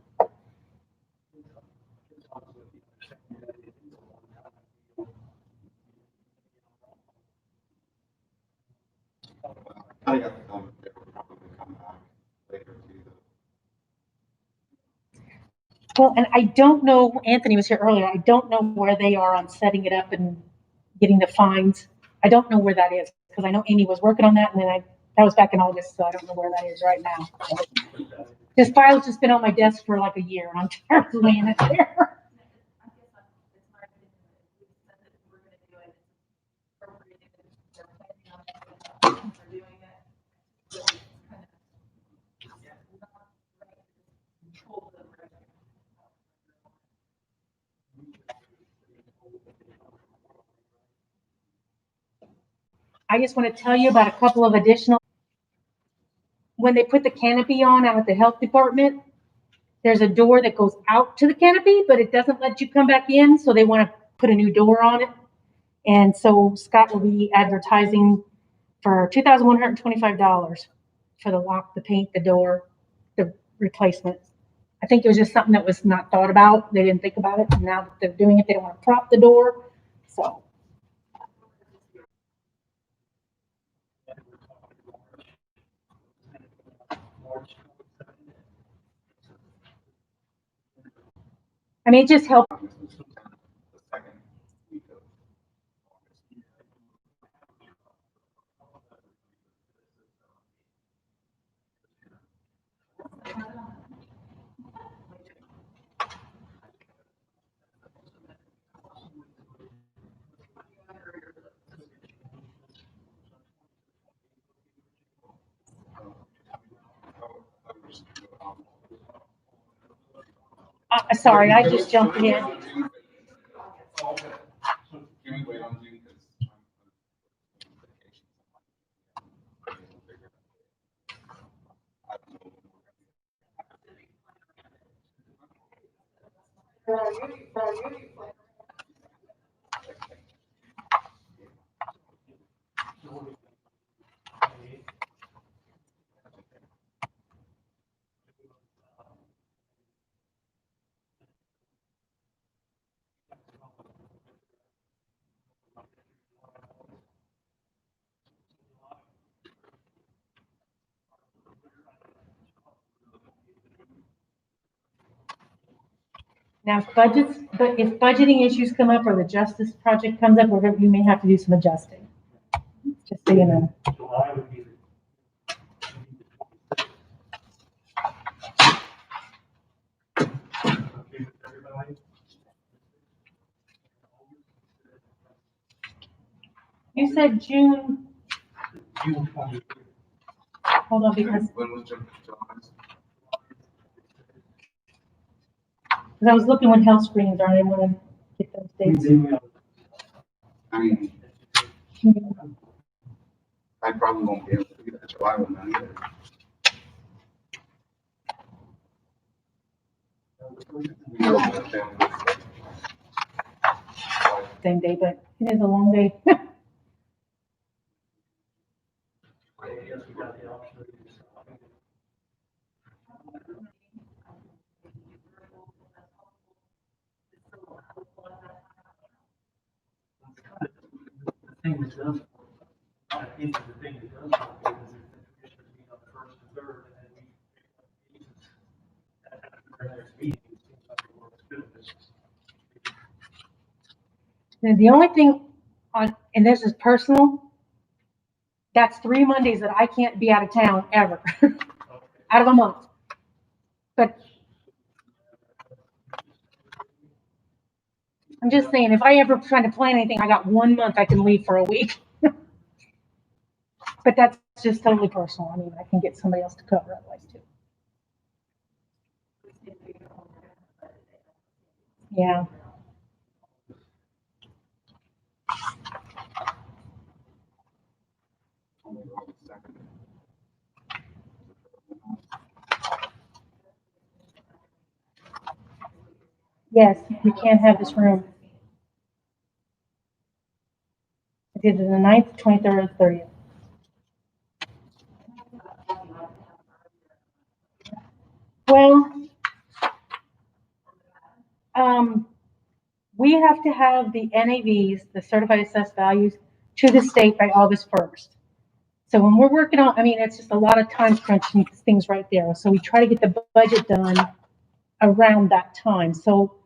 I got the comment that we'll probably come back later to the. Well, and I don't know, Anthony was here earlier. I don't know where they are on setting it up and getting the fines. I don't know where that is because I know Amy was working on that and then that was back in August, so I don't know where that is right now. This file's just been on my desk for like a year and I'm tired of laying it there. I just want to tell you about a couple of additional. When they put the canopy on out at the health department, there's a door that goes out to the canopy, but it doesn't let you come back in. So they want to put a new door on it. And so Scott will be advertising for $2,125 for the lock, the paint, the door, the replacement. I think it was just something that was not thought about. They didn't think about it. And now that they're doing it, they don't want to prop the door. So. I mean, it just helped. The second week of Sorry, I just jumped in. Can we wait on June? Now, if budgeting issues come up or the justice project comes up, we may have to do some adjusting. Just so you know. July would be okay with everybody. You said June, June 20th. hold on, because When was July? I was looking when health screenings are, I didn't want to get those dates. I mean, I probably won't be able to do that July one either. We know that family. Same day, but it is a long day. I guess we got the option of doing something. thing that does, I think the thing that does work is if the commissioners meet on the first and third, and then we at the next meeting, it seems like it works good. And the only thing on, and this is personal, that's 3 Mondays that I can't be out of town ever, out of a month. But I'm just saying, if I ever try to plan anything, I got 1 month I can leave for a week. But that's just totally personal. I mean, I can get somebody else to cover otherwise too. Yeah. Yes, you can't have this room. It's either the 9th, 23rd, or 30th. Well, we have to have the NAVs, the certified assessed values, to the state by August 1st. So when we're working on, I mean, it's just a lot of time crunching things right there. So we try to get the budget done around that time. So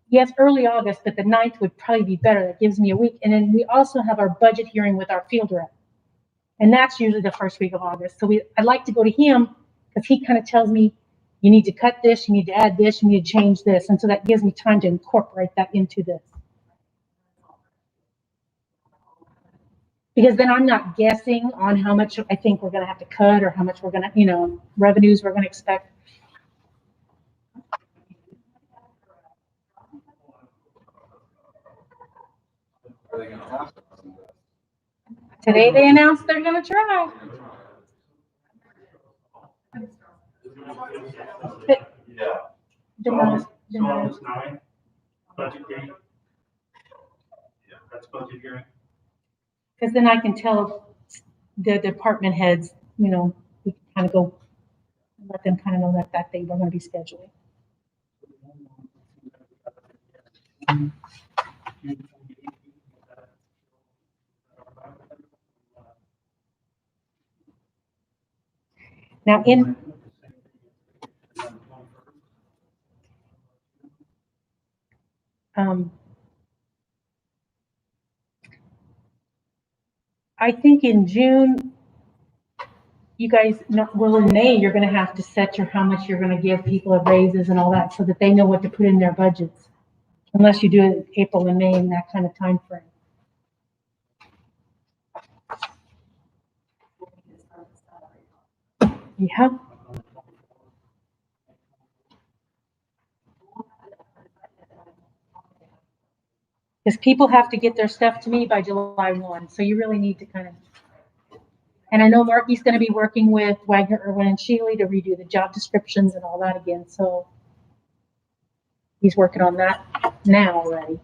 yes, early August, but the 9th would probably be better. That gives me a week. And then we also have our budget hearing with our field rep. And that's usually the first week of August. So I'd like to go to him because he kind of tells me, you need to cut this, you need to add this, you need to change this. And so that gives me time to incorporate that into this. Because then I'm not guessing on how much I think we're going to have to cut or how much we're going to, revenues we're going to expect. Are they gonna ask us? Today they announced they're going to try. Yeah. So August 9th, budget date. Yeah, that's budget hearing. Because then I can tell the department heads, we can kind of go, let them kind of know that day we're going to be scheduling. Now I think in June, you guys, in May, you're going to have to set how much you're going to give people of raises and all that so that they know what to put in their budgets. Unless you do it in April and May in that kind of time frame. Yeah. Because people have to get their stuff to me by July 1. So you really need to kind of, and I know Marky's going to be working with Wagner, Irwin, and Shealy to redo the job descriptions and all that again. So he's working on that now already.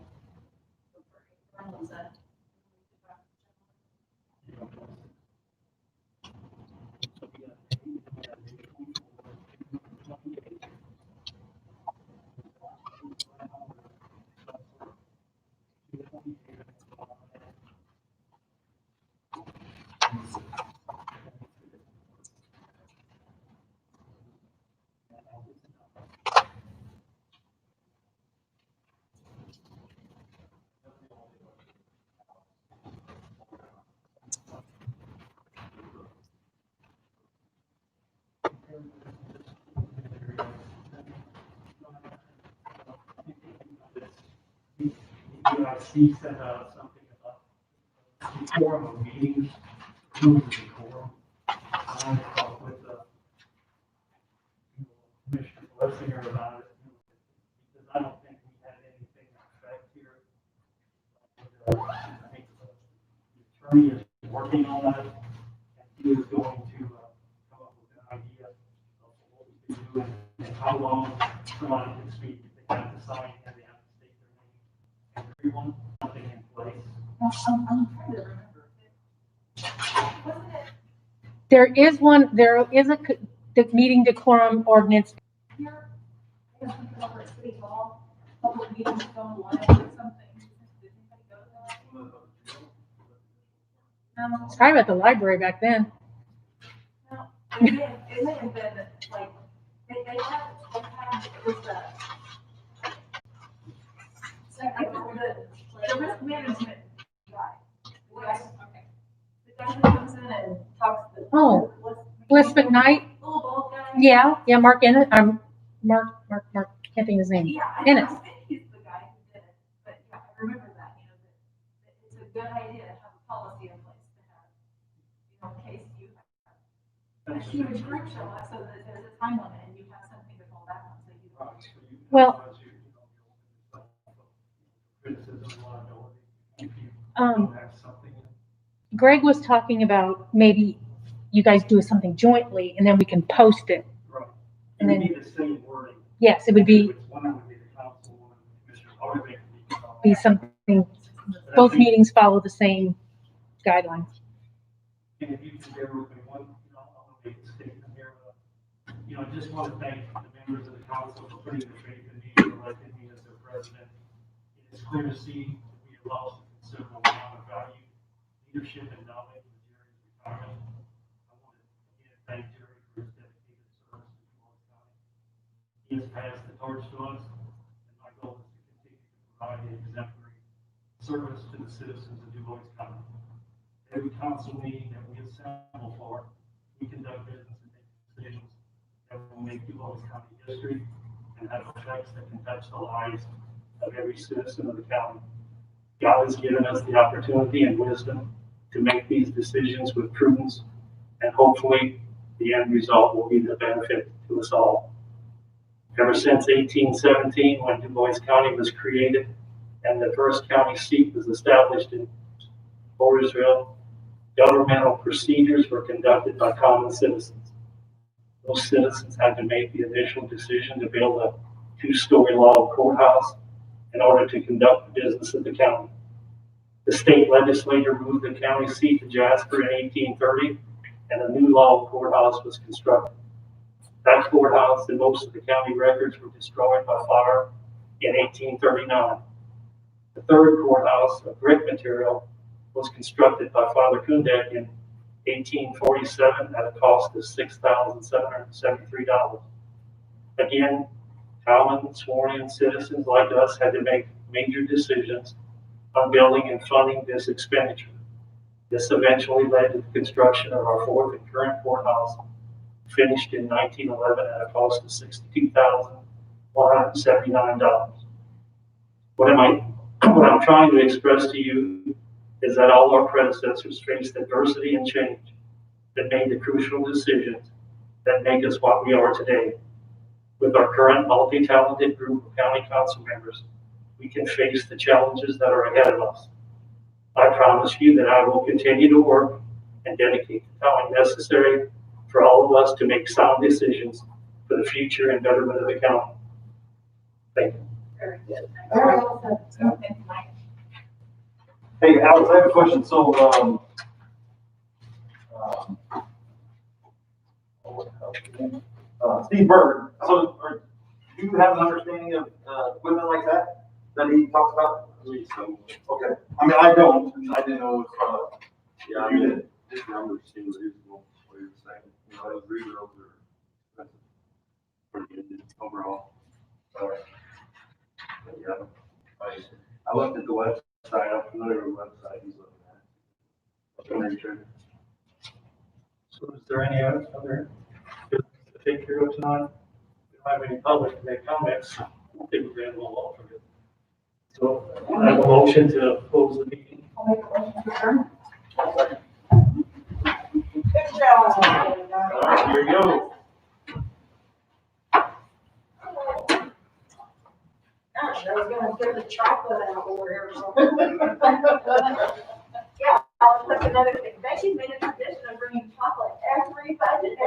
UIC sent out something about quorum of meetings, moving the quorum. I talked with Commissioner Blessinger about it, because I don't think we had anything in effect here. I think the attorney is working on that, and he is going to come up with an idea of what we can do and how long somebody can speak. If they have to sign, and they have to state their name. Everyone, nothing in place. I'm trying to remember. There is the meeting decorum ordinance. Here, I guess we could over at City Hall, public meetings going live or something. Did anybody go to that? It's probably at the library back then. No, it may have been like, they had, it was the risk management guy. Okay. The guy that comes in and talks to. Oh, Bliss McKnight? Little bald guy. Yeah, Mark Ennis, Mark, can't think of his name. Yeah, I Ennis. think he's the guy who did it, but yeah, I remember that, that it's a good idea to have a policy in place to have, in case you have a huge group show up, so that there's a time limit and you have something to fall back on, so you don't. Well, Criticism, liability, if you Um, don't have something. Greg was talking about maybe you guys do something jointly and then we can post it. Right. And It would then- be the same wording. Yes, it would be, One would be the council, one the commissioner, or it could be something, both meetings follow the same guidelines. And if you can bear with me one, I'll make a statement here. I just want to thank the members of the council for putting their faith in me and electing me as their president. It is clear to see that we have lost a considerable amount of value, leadership, and knowledge with Jerry's retirement. I want to again thank Jerry for his dedicated service to Duval County. He has passed the torch to us, and my goal is to continue to provide an exemplary service to the citizens of Duval County. Every council meeting that we assemble for, we conduct business and make decisions that will make Duval County history and have effects that can touch the lives of every citizen of the county. God has given us the opportunity and wisdom to make these decisions with prudence, and hopefully the end result will be the benefit to us all. Ever since 1817, when Du Bois County was created and the first county seat was established in Boyersville, governmental procedures were conducted by common citizens. Those citizens had to make the initial decision to build a two-story log courthouse in order to conduct the business of the county. The state legislature moved the county seat to Jasper in 1830, and a new log courthouse was constructed. That courthouse and most of the county records were destroyed by fire in 1839. The third courthouse of brick material was constructed by Father Kundek in 1847 at a cost of $6,773. Again, common sworn-in citizens like us had to make major decisions on building and funding this expenditure. This eventually led to the construction of our fourth and current courthouse, finished in 1911 at a cost of $62,179. What I'm trying to express to you is that all our predecessors faced adversity and change that made the crucial decisions that make us what we are today. With our current multi-talented group of county council members, we can face the challenges that are ahead of us. I promise you that I will continue to work and dedicate the time necessary for all of us to make sound decisions for the future and betterment of the county. Thank you. Very good. Very well said. So, thank you, Mike. Hey, Alex, I have a question. So, Steve Bird, so do you have an understanding of equipment like that he talks about? Okay. I mean, I don't. I didn't know if, Yeah, I mean, his numbers seem reasonable, what you're saying. Those rebuilds are expensive. Pretty good overall. But yeah, I looked at the website, I'm familiar with the website he's looking at. Make sure. So is there any other business to take care of tonight? We don't have any public to make comments. I think we're going to move on from it. So I have a motion to close the meeting. I'll make a motion to adjourn. Good job. all right, here you go. Gosh, I was gonna throw the chocolate out over here or Yeah, that's another thing. Becky's made a tradition of bringing chocolate every budget.